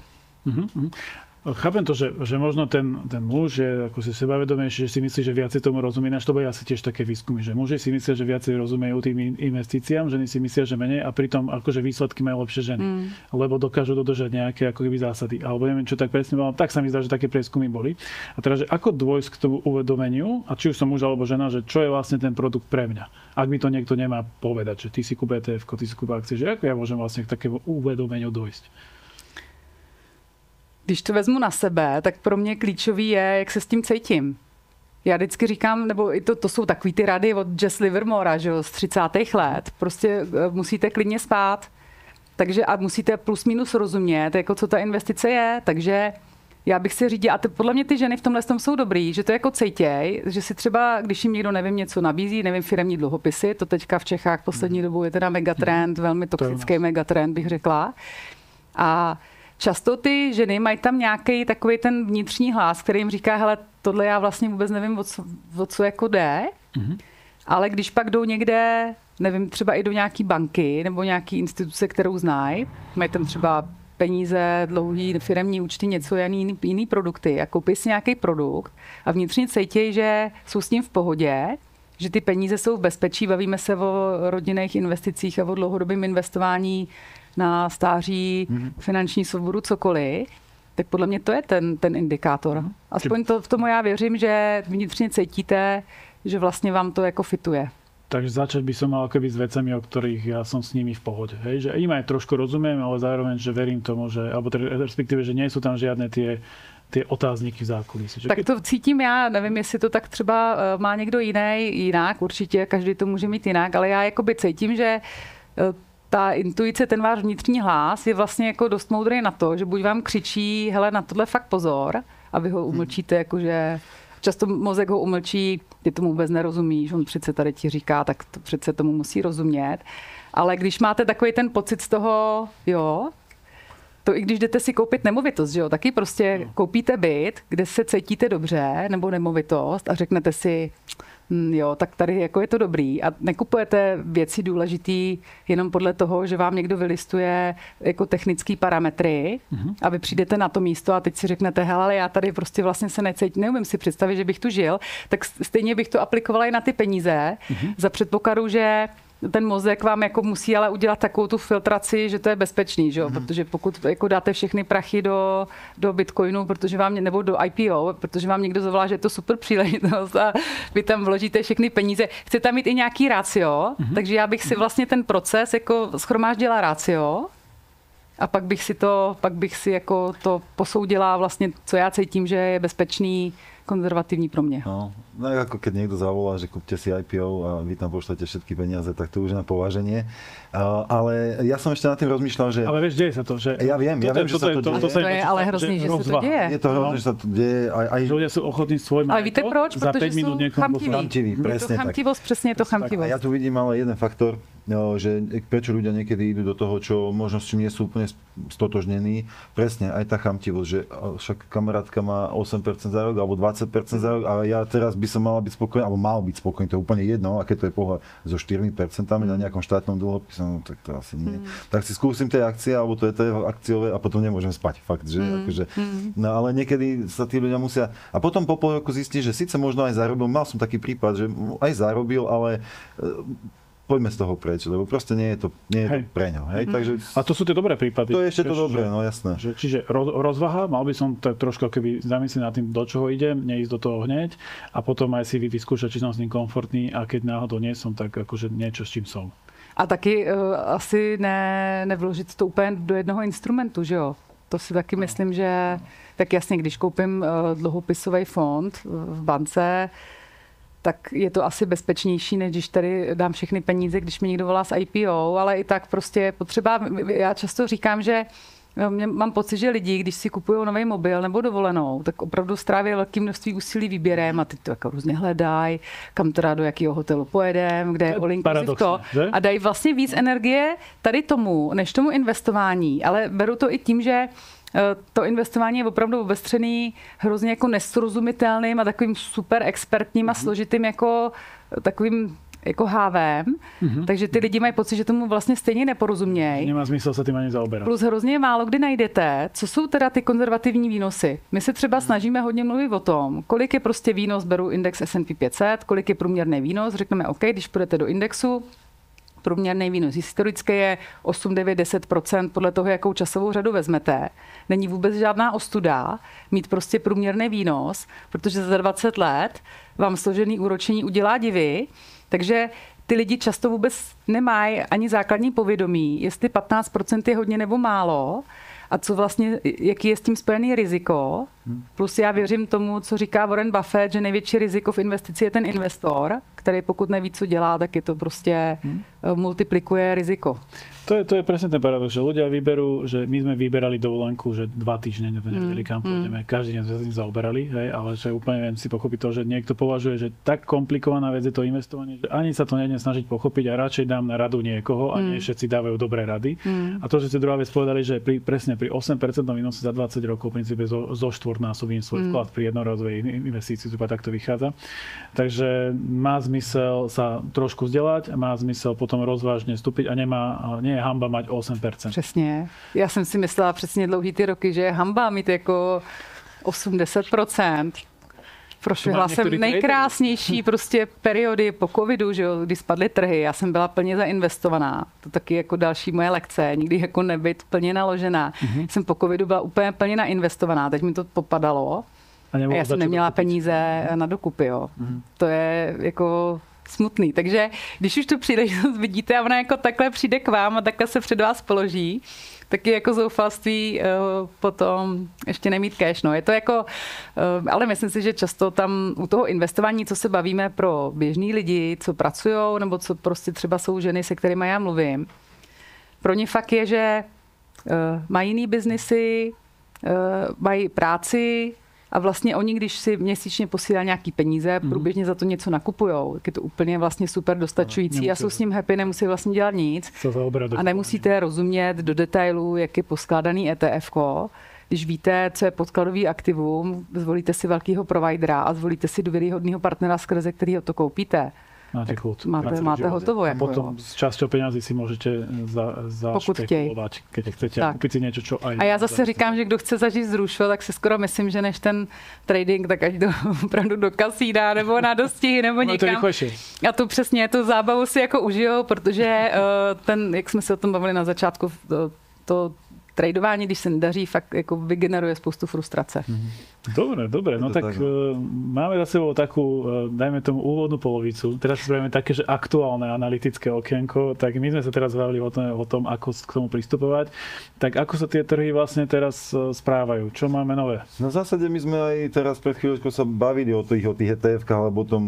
A: Chápem to, že možno ten muž je ako si sebavedomejší, že si myslí, že viacej tomu rozumie, ináč to bude asi tiež také výskumy, že muži si myslia, že viacej rozumejú tým investíciám, ženy si myslia, že menej a pritom akože výsledky majú lepšie ženy, lebo dokážu dodržať nejaké ako keby zásady. Alebo neviem, čo tak presne bolo, tak sa mi zdá, že také prieskumy boli. A teraz, že ako dôjsť k tomu uvedomeniu, a či už som muž alebo žena, že čo je vlastne ten produkt pre mňa. Ak mi to niekto nemá povedať, že ty si kúp ETF, ty si kúp akcie, že ako ja môžem vlastne k takému uvedomeniu dojsť.
B: Když to vezmu na sebe, tak pro mě klíčový je, jak se s tím cítím. Já vždycky říkám, nebo i to jsou takový ty rady od Jess Livermora, že jo, z 30. let. Prostě musíte klidně spát. Takže a musíte plus minus rozumět, jako co ta investice je. Takže já bych si řídila, a podle mě ty ženy v tomhle jsou dobrý, že to jako cítěj, že si třeba, když jim někdo, nevím, něco nabízí, nevím, firemní dluhopisy, to teďka v Čechách poslední dobou je teda megatrend, velmi toxický megatrend, bych řekla. A často ty ženy mají tam nějaký takový ten vnitřní hlas, který jim říká, hele, tohle já vlastně vůbec nevím, o co jako jde, ale když pak jdou někde, nevím, třeba i do nějaký banky nebo nějaký instituce, kterou znají, mají tam třeba peníze, dlouhý firemní účty, něco jiný produkty a koupí si nějaký produkt a vnitřně cítí, že jsou s tím v pohodě, že ty peníze jsou v bezpečí, bavíme se o rodinných investicích a o dlouhodobém investování na stáří, finanční svobodu, cokoliv, tak podle mě to je ten indikátor. Aspoň v tomu já věřím, že vnitřně cítíte, že vlastně vám to jako fituje.
A: Takže začať by som mal keby s vecami, o ktorých ja som s nimi v pohode. Hej? Že im aj trošku rozumiem, ale zároveň, že verím tomu, že, alebo respektíve, že nie sú tam žiadne tie otázníky v zákulisí.
B: Tak to cítím já, nevím, jestli to tak třeba má někdo jinak, určitě každý to může mít jinak, ale já jakoby cítím, že ta intuice, ten váš vnitřní hlas je vlastně jako dost moudrý na to, že buď vám křičí, hele, na tohle fakt pozor, a vy ho umlčíte, jakože často mozek ho umlčí, ty tomu vůbec nerozumíš, on přece tady ti říká, tak to přece tomu musí rozumět. Ale když máte takový ten pocit z toho, jo, to i když jdete si koupit nemovitost, že jo, taky prostě koupíte byt, kde se cítíte dobře, nebo nemovitost a řeknete si, jo, tak tady jako je to dobrý a nekupujete věci důležitý jenom podle toho, že vám někdo vylistuje jako technické parametry a vy přijdete na to místo a teď si řeknete, hele, ale já tady prostě vlastně se necítím, neumím si představit, že bych tu žil, tak stejně bych to aplikovala i na ty peníze za předpokladu, že ten mozek vám jako musí ale udělat takovou tu filtraci, že to je bezpečný, že jo? Protože pokud jako dáte všechny prachy do Bitcoinu, protože vám, nebo do IPO, protože vám někdo zavolá, že je to super příležitost a vy tam vložíte všechny peníze, chce tam mít i nějaký rácio, takže já bych si vlastně ten proces jako shromáždila rácio a pak bych si jako to posoudila vlastně, co já cítím, že je bezpečný, konzervatívny pro mňa.
C: No ako keď niekto zavolá, že kúpte si IPO a vy tam pošlete všetky peniaze, tak to už je na pováženie. Ale ja som ešte nad tým rozmýšľal, že...
A: Ale vieš, deje sa to, že...
C: Ja viem, že sa to deje.
B: To je ale hrozný, že sa to deje.
C: Je to hrozný, že sa to deje.
A: Ľudia sú ochotní svoj
B: majetok. Ale víte proč?
A: Za 5 minút niekomu
C: chamtiví. Presne tak.
B: Presne je to chamtivosť.
C: A ja tu vidím ale jeden faktor, že prečo ľudia niekedy idú do toho, čo možno s čím nie sú úplne stotožnení. Presne, aj tá chamtivosť, že však kamarátka má 8% za rok alebo 20% za rok a ja teraz by som mala byť spokojný, alebo mal byť spokojný, to je úplne jedno, aké to je pohľad so 4% na nejakom štátnom dlhopise, no tak to asi nie. Tak si skúsim tie akcie, alebo to je akciové a potom nemôžem spať, fakt, že akože, no ale niekedy sa tí ľudia musia, a potom po pol roku zistí, že síce možno aj zarobil, mal som taký prípad, že aj zarobil, ale poďme z toho preč, lebo proste nie je to pre ňo. Hej? Takže,
A: a to sú tie dobré prípady.
C: To je ešte to dobré, no jasné.
A: Čiže rozvaha, mal by som tak trošku keby zamyslieť nad tým, do čoho idem, neísť do toho hneď a potom aj si vyskúšať, či som s ním komfortný a keď náhodou nie som, tak akože niečo s čím som.
B: A taky asi nevložit to úplně do jednoho instrumentu, že jo? To si taky myslím, že tak jasně, když koupím dluhopisový fond v bance, tak je to asi bezpečnější, než když tady dám všechny peníze, když mi někdo volá z IPO, ale i tak prostě je potřeba, já často říkám, že mám pocit, že lidi, když si kupují nový mobil nebo dovolenou, tak opravdu stráví velké množství úsilí výběrem a teď to jako různě hledají, kam teda do jakého hotelu pojedeme, kde je all inclusive to. A dají vlastně víc energie tady tomu, než tomu investování. Ale beru to i tím, že to investování je opravdu obestřený hrozně jako nesrozumitelným a takovým super expertním a složitým jako takovým jako hávem, takže ty lidi mají pocit, že tomu vlastně stejně neporozumějí.
A: Nemá smysl se tím ani zaoberat.
B: Plus hrozně málo kdy najdete, co jsou teda ty konzervativní výnosy. My se třeba snažíme hodně mluvit o tom, kolik je prostě výnos, beru index S&P 500, kolik je průměrný výnos, řekneme OK, když půjdete do indexu, průměrný výnos historicky je 8, 9, 10% podle toho, jakou časovou řadu vezmete. Není vůbec žádná ostuda mít prostě průměrný výnos, protože za 20 let vám složený úročení udělá divy. Takže ty lidi často vůbec nemají ani základní povědomí, jestli 15% je hodně nebo málo a co vlastně, jaký je s tím spojený riziko. Plus já věřím tomu, co říká Warren Buffett, že největší riziko v investici je ten investor, který pokud neví, co dělá, tak je to prostě multiplikuje riziko.
A: To je presne ten paradox, že ľudia vyberú, že my sme vyberali dovolenku, že 2 týždne nevedeli, kam pôjdeme, každý deň sme sa tým zaoberali, hej, ale že úplne viem si pochopiť to, že niekto považuje, že tak komplikovaná vec je to investovanie, že ani sa to nejdem snažiť pochopiť a radšej dám na radu niekoho a nie všetci dávajú dobré rady. A to, že ste druhá vec povedali, že presne pri 8% výnosu za 20 rokov v princípe zo štvornásobím svoj vklad pri jednorazovej investícii, to takto vychádza. Takže má zmysel sa trošku vzdelať a má zmysel potom rozvážne vstúpiť a nie je hamba mať 8%.
B: Přesně. Já jsem si myslela přesně dlouhý ty roky, že je hamba mít jako 80%. Prošvihla jsem nejkrásnější prostě periody po covidu, že jo, kdy spadly trhy. Já jsem byla plně zainvestovaná. To taky jako další moje lekce. Nikdy jako nebyt plně naložená. Jsem po covidu byla úplně plně nainvestovaná. Teď mi to popadalo. A já jsem neměla peníze na dokupy, jo. To je jako smutný. Takže když už tu příležitost vidíte a ona jako takhle přijde k vám a takhle se před vás položí, taky jako zoufalství potom ještě nemít cash. No. Je to jako, ale myslím si, že často tam u toho investování, co se bavíme pro běžný lidi, co pracujou, nebo co prostě třeba jsou ženy, se kterými já mluvím, pro ně fakt je, že mají jiný biznisy, mají práci, a vlastně oni, když si měsíčně posílá nějaký peníze, průběžně za to něco nakupujou, tak je to úplně vlastně super dostačující a jsou s ním happy, nemusí vlastně dělat nic. A nemusíte rozumět do detailů, jak je poskládaný ETF-ko. Když víte, co je podkladový aktivum, zvolíte si velkýho providera a zvolíte si důvěryhodného partnera, skrze kterého to koupíte. Máte hotovo.
A: A potom s časťou peňazí si můžete zašpekulovať, keď chcete kúpiť si niečo, čo aj...
B: A já zase říkám, že kdo chce zažít zrušil, tak si skoro myslím, že než ten trading, tak až opravdu do kasína, nebo na dostihy, nebo někam. A to přesně, tu zábavu si jako užijou, protože ten, jak jsme se o tom bavili na začátku, to tradování, když se nedaří, fakt jako vygeneruje spoustu frustrace.
A: Dobre. No tak máme za sebou takú, dajme tomu úvodnú polovicu. Teraz si spravíme také, že aktuálne analytické okienko. Tak my sme sa teraz bavili o tom, ako k tomu pristupovať. Tak ako sa tie trhy vlastne teraz správajú? Čo máme nové?
C: Na zásade my sme aj teraz pred chvíľočkou sa bavili o tých ETF-kách alebo o tom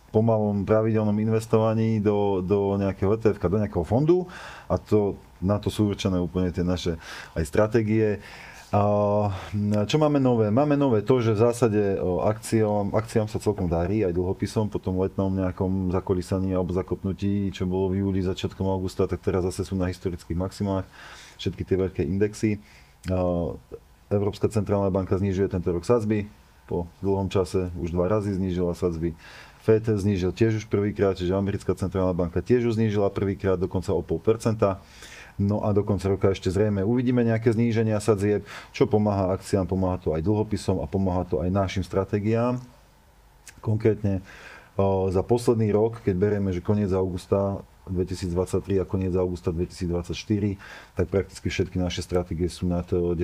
C: pomalom pravidelnom investovaní do nejakého ETF-ka, do nejakého fondu. A na to sú určené úplne tie naše aj stratégie. Čo máme nové? Máme nové to, že v zásade akciám sa celkom darí, aj dlhopisom, po tom letnom nejakom zakolísaní alebo zakopnutí, čo bolo v júli, začiatkom augusta, tak teraz zase sú na historických maximách všetky tie veľké indexy. Európska centrálna banka znižuje tento rok sadzby, po dlhom čase už 2 razy znížila sadzby. Fed znížil tiež už prvýkrát, čiže americká centrálna banka tiež už znížila prvýkrát, dokonca o 0,5%. No a do konca roka ešte zrejme uvidíme nejaké zníženia sadzieb, čo pomáha akciám, pomáha to aj dlhopisom a pomáha to aj našim stratégiám. Konkrétne za posledný rok, keď berieme, že koniec augusta 2023 a koniec augusta 2024, tak prakticky všetky naše stratégie sú nad 10%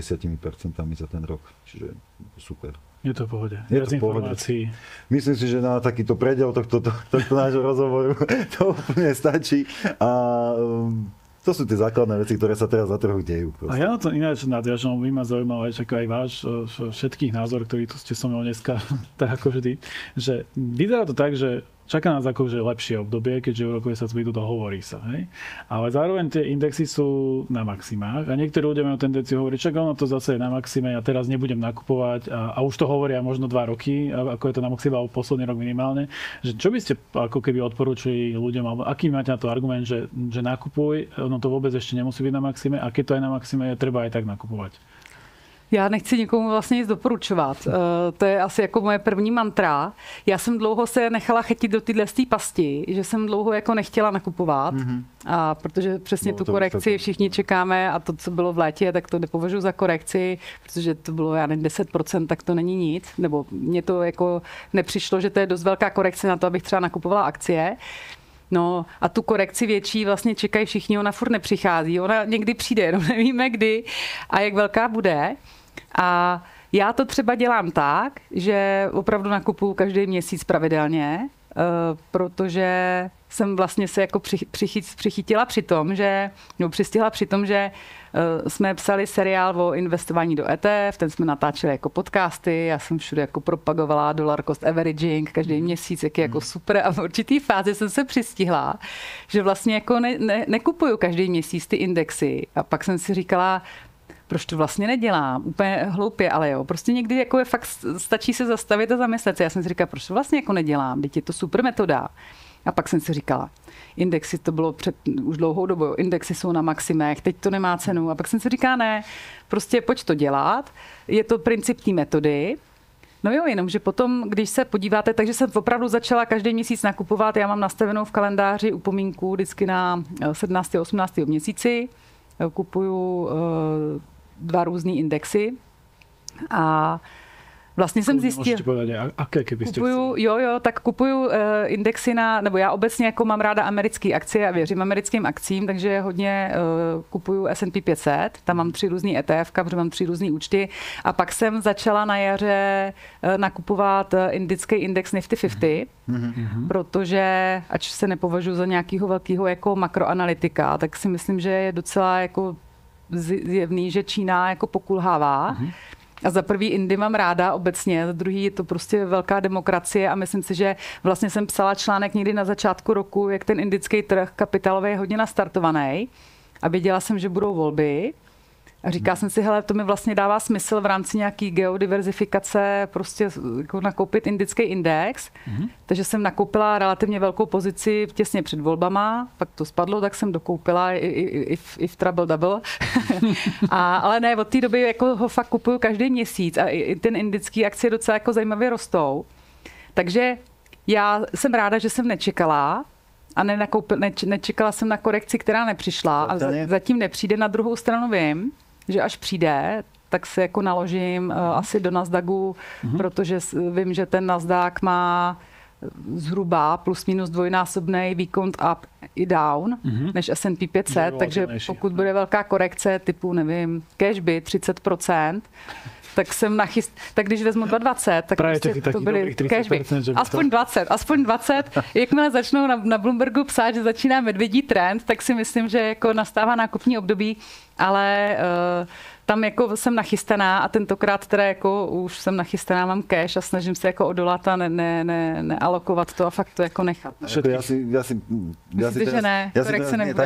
C: za ten rok. Čiže super.
A: Je to v pohode. Viac informácií.
C: Myslím si, že na takýto prediel tohto nášho rozhovoru to úplne stačí. A to sú tie základné veci, ktoré sa teraz za trhu dejú.
A: A ja na to ináč nadviažem, by ma zaujímalo aj váš všetkých názor, ktorý tu ste so mnou dneska, tak ako vždy, že vyzerá to tak, že čaká nás akože lepšie obdobie, keďže úrokové sadzby to hovorí sa. Hej? Ale zároveň tie indexy sú na maximách a niektorí ľudia majú tendenciu hovoriť, čak ono to zase je na maxime, ja teraz nebudem nakupovať a už to hovoria možno 2 roky, ako je to na maxime, alebo posledný rok minimálne. Že čo by ste ako keby odporúčili ľuďom, alebo aký máte na to argument, že nakupuj, ono to vôbec ešte nemusí byť na maxime a keď to je na maxime, je treba aj tak nakupovať.
B: Já nechci nikomu vlastně nic doporučovat. To je asi jako moje první mantra. Já jsem dlouho se nechala chytit do téhle pasti, že jsem dlouho jako nechtěla nakupovat. A protože přesně tu korekci všichni čekáme a to, co bylo v létě, tak to nepovažuji za korekci, protože to bylo, já nevím, 10%, tak to není nic. Nebo mně to jako nepřišlo, že to je dost velká korekce na to, abych třeba nakupovala akcie. No a tu korekci větší vlastně čekají všichni, ona furt nepřichází. Ona někdy přijde, jenom nevíme kdy a jak velká bude. A já to třeba dělám tak, že opravdu nakupuju každý měsíc pravidelně, protože jsem vlastně se jako přistihla při tom, že jsme psali seriál o investování do ETF, ten jsme natáčeli jako podcasty, já jsem všude jako propagovala dollar cost averaging každý měsíc, jak je jako super a v určitý fázi jsem se přistihla, že vlastně jako nekupuju každý měsíc ty indexy a pak jsem si říkala, proč to vlastně nedělám? Úplně hloupě, ale jo. Prostě někdy jako je fakt stačí se zastavit a zamyslet se. Já jsem si říkala, proč to vlastně jako nedělám? Teď je to super metoda. A pak jsem si říkala, indexy to bylo před už dlouhou dobu, indexy jsou na maximech, teď to nemá cenu. A pak jsem si říkala, ne, prostě pojď to dělat. Je to princip té metody. No jo, jenomže potom, když se podíváte, takže jsem opravdu začala každý měsíc nakupovat. Já mám nastavenou v kalendáři upomínku vždycky na 17. a 18. měsíci. Kupuju 2 různý indexy a vlastně jsem zjistila...
A: Můžete povedať, aké keby ste chceli?
B: Tak kupuju indexy nebo já obecně jako mám ráda americké akcie a věřím americkým akcím, takže hodně kupuju S&P 500, tam mám 3 různý ETF, protože mám 3 různý účty a pak jsem začala na jaře nakupovat indický index Nifty 50, protože ač se nepovažuji za nějakého velkého jako makroanalytika, tak si myslím, že je docela jako zjevný, že Čína jako pokulhává. A za prvý Indy mám ráda obecně, za druhý je to prostě velká demokracie a myslím si, že vlastně jsem psala článek někdy na začátku roku, jak ten indický trh kapitálový je hodně nastartovaný a věděla jsem, že budou volby. A říkala jsem si, hele, to mi vlastně dává smysl v rámci nějaký geodiverzifikace prostě jako nakoupit indický index. Takže jsem nakoupila relativně velkou pozici těsně před volbama, pak to spadlo, tak jsem dokoupila i v trouble double. Ale ne, od té doby jako ho fakt kupuju každý měsíc a i ten indický akcie docela jako zajímavě rostou. Takže já jsem ráda, že jsem nečekala a nečekala jsem na korekci, která nepřišla a zatím nepřijde. Na druhou stranu vím, že až přijde, tak se jako naložím asi do Nasdaqu, protože vím, že ten Nasdaq má zhruba plus minus dvojnásobný výkon up i down než S&P 500, takže pokud bude velká korekce typu, nevím, cashby 30%, tak jsem tak když vezmu 2,20, tak prostě to byly cashby. Aspoň 20. Jakmile začnou na Bloombergu psát, že začíná medvědí trend, tak si myslím, že jako nastává nákupní období, ale tam jako jsem nachystaná a tentokrát teda jako už jsem nachystaná, mám cash a snažím se jako odolat a nealokovat to a fakt to jako nechat.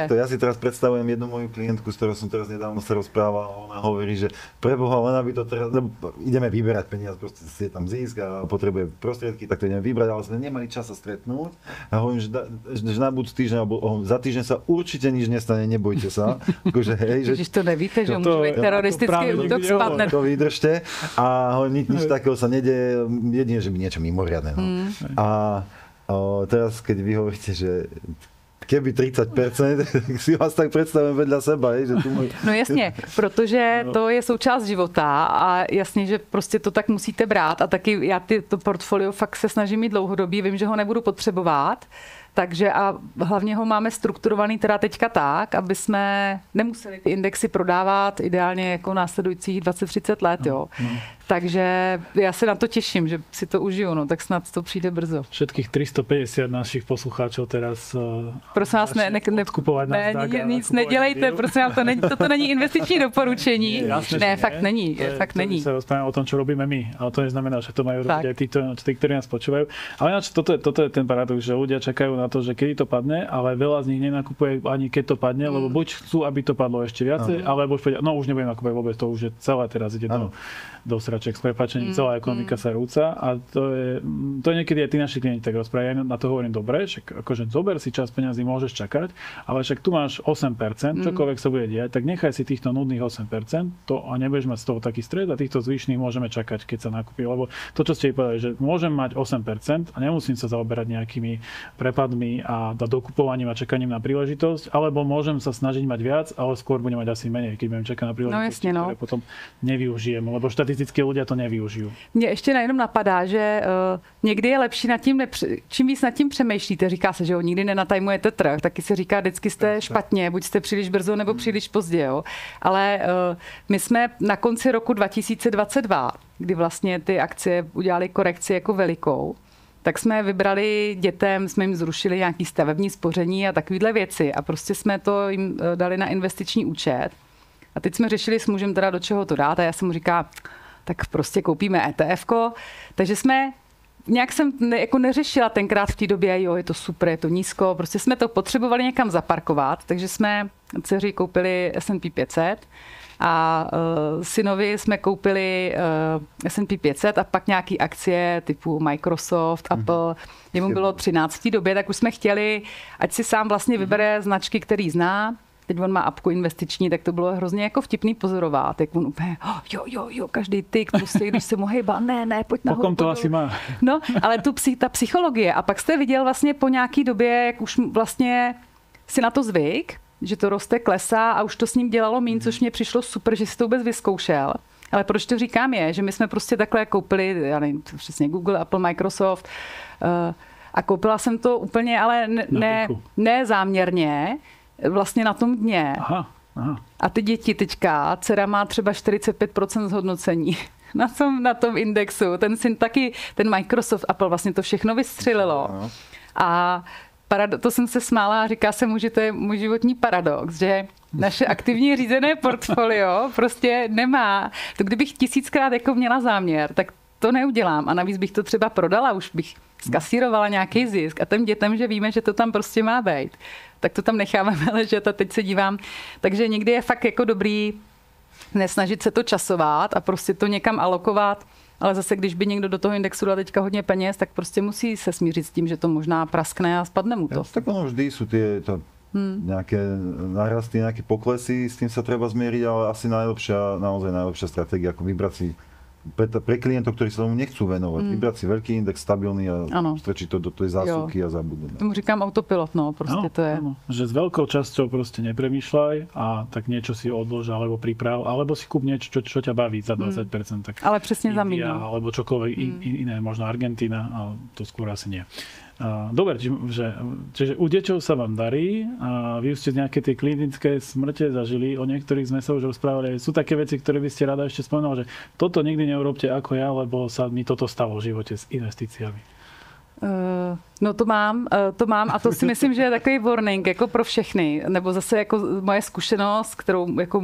C: Ja si teraz predstavujem jednu moju klientku, s ktorou som teraz nedávno sa rozprával a ona hovorí, že preboha, len aby to teraz, ideme vyberať peniaze, proste je tam zisk a potrebuje prostriedky, tak to ideme vybrať, ale sme nemali čas sa stretnúť. A hovorím, že na budúci týždeň alebo za týždeň sa určite nič nestane, nebojte sa. Akože, hej, že
B: to nevíte, že môže byť teroristický útok spadne.
C: To vydržte a nič takého sa nedieje, jedine, že by niečo mimoriadne. No. A teraz, keď vy hovoríte, že keby 30%, tak si vás tak představím vedle seba. Že tu můj...
B: No jasně, protože to je součást života a jasně, že prostě to tak musíte brát a taky já to portfolio fakt se snažím mít dlouhodobý, vím, že ho nebudu potřebovat, Takže a hlavně ho máme strukturovaný teda teďka tak, aby jsme nemuseli ty indexy prodávat ideálně jako následujících 20-30 let, jo. Takže já se na to těším, že si to užiju, no, tak snad to přijde brzo.
A: Všetkých 350 našich poslucháčov teraz
B: prosím vás,
A: odkupovať Nasdaq.
B: Nic nedělejte, prosím vás, toto není investiční doporučení. Ne, fakt není. Fakt není.
A: Sa rozprávame o tom, čo robíme my, ale to neznamená, že to majú robiť aj tí, ktorí nás počúvajú. Ale ináč toto je ten paradox, že ľudia čakajú na to, že kedy to padne, ale veľa z nich nenakupuje ani keď to padne, lebo buď chcú, aby to padlo ešte viacej, alebo už povedia, no už nebudem nakupovať vôbec, to už je celé teraz ide do sraček s prepáčením, celá ekonomika sa rúca a to je niekedy aj tí naši klienti tak rozprávajú. Ja na to hovorím, dobre, však akože zober si časť peňazí, môžeš čakať, ale však tu máš 8%, čokoľvek sa bude diať, tak nechaj si týchto nudných 8% a nebudeš mať z toho taký stred a týchto zvyšných môžeme čakať, keď sa nakúpi, lebo to, čo ste povedali, že môžem mať 8% a nemusím sa zaoberať nejakými prepadmi a dokupovaním a čakaním na príležitosť, alebo môžem sa snažiť mať viac, ale skôr budem mať asi menej, keď budem čakať na príležitosť, ktoré potom nevyužijem, lebo štatisticky ľudia to nevyužijú.
B: Mně ještě jenom napadá, že někdy je lepší nad tím, čím víc nad tím přemýšlíte, říká se, že jo, nikdy nenatajmujete trh, taky se říká, vždycky jste špatně, buď jste příliš brzo nebo příliš pozdě, jo. Ale my jsme na konci roku 2022, kdy vlastně ty akcie udělali korekci jako velikou, tak jsme vybrali dětem, jsme jim zrušili nějaký stavební spoření a takovýhle věci a prostě jsme to jim dali na investiční účet. A teď jsme řešili s mužem teda, do čeho to dát a já jsem mu říkala, tak prostě koupíme ETF-ko. Takže jsme, nějak jsem jako neřešila tenkrát v té době, jo, je to super, je to nízko, prostě jsme to potřebovali někam zaparkovat, takže jsme dceři koupili S&P 500 a synovi jsme koupili S&P 500 a pak nějaký akcie typu Microsoft, Apple. Jemu bylo 13. době, tak už jsme chtěli, ať si sám vlastně vybere značky, který zná. Teď on má apku investiční, tak to bylo hrozně jako vtipný pozorovat, jak on úplně, jo, každý tyk, prostě, když se mu hejba, ne, pojď nahoru.
A: Pokom to asi má.
B: No, ale ta psychologie. A pak jste viděl vlastně po nějaký době, jak už vlastně si na to zvyk, že to roste, klesá a už to s ním dělalo míň, což mě přišlo super, že si to vůbec vyzkoušel. Ale proč to říkám je, že my jsme prostě takhle koupili, já nevím, přesně Google, Apple, Microsoft a koupila jsem to úplně, ale ne záměrně, vlastně na tom dně.
A: Aha.
B: A ty děti teďka, dcera má třeba 45% zhodnocení na tom indexu. Ten syn taky, ten Microsoft, Apple, vlastně to všechno vystřelilo. A to jsem se smála a říká se mu, že to je můj životní paradox, že naše aktivně řízené portfolio prostě nemá. To kdybych 1000krát jako měla záměr, tak to neudělám. A navíc bych to třeba prodala, už bych skasírovala nějaký zisk. A těm dětem, že víme, že to tam prostě má být, tak to tam necháváme ležet a teď se dívám. Takže někdy je fakt jako dobrý nesnažit se to časovat a prostě to někam alokovat. Ale zase, když by někdo do toho indexu dal teďka hodně peněz, tak prostě musí se smířit s tím, že to možná praskne a spadne mu to.
C: Tak ono vždy sú nejaké nárasty, nejaké poklesy, s tým sa treba zmieriť, ale asi naozaj najlepšia stratégia, ako vybrať si pre klientov, ktorí sa tomu nechcú venovať. Vybrať si veľký index, stabilný a strčiť to do tej zásuvky a zabudnúť.
B: Tomu říkám autopilot, no, prostě to je.
A: Ano. Že s veľkou časťou prostě nepremýšľaj a tak niečo si odlož alebo priprav, alebo si kúp niečo, čo ťa baví za 20%. Tak
B: ale přesně za minul.
A: Alebo čokoľvek iné, možno Argentína, ale to skôr asi nie. Dobre, čiže u deťov sa vám darí a vy ste nejaké tie klinické smrte zažili, o niektorých sme sa už rozprávali. Sú také veci, ktoré by ste rada ešte spomenuli, že toto nikdy neurobte ako ja, lebo sa mi toto stalo v živote s investíciami.
B: No to mám a to si myslím, že je takový warning jako pro všechny, nebo zase jako moje zkušenost, kterou jako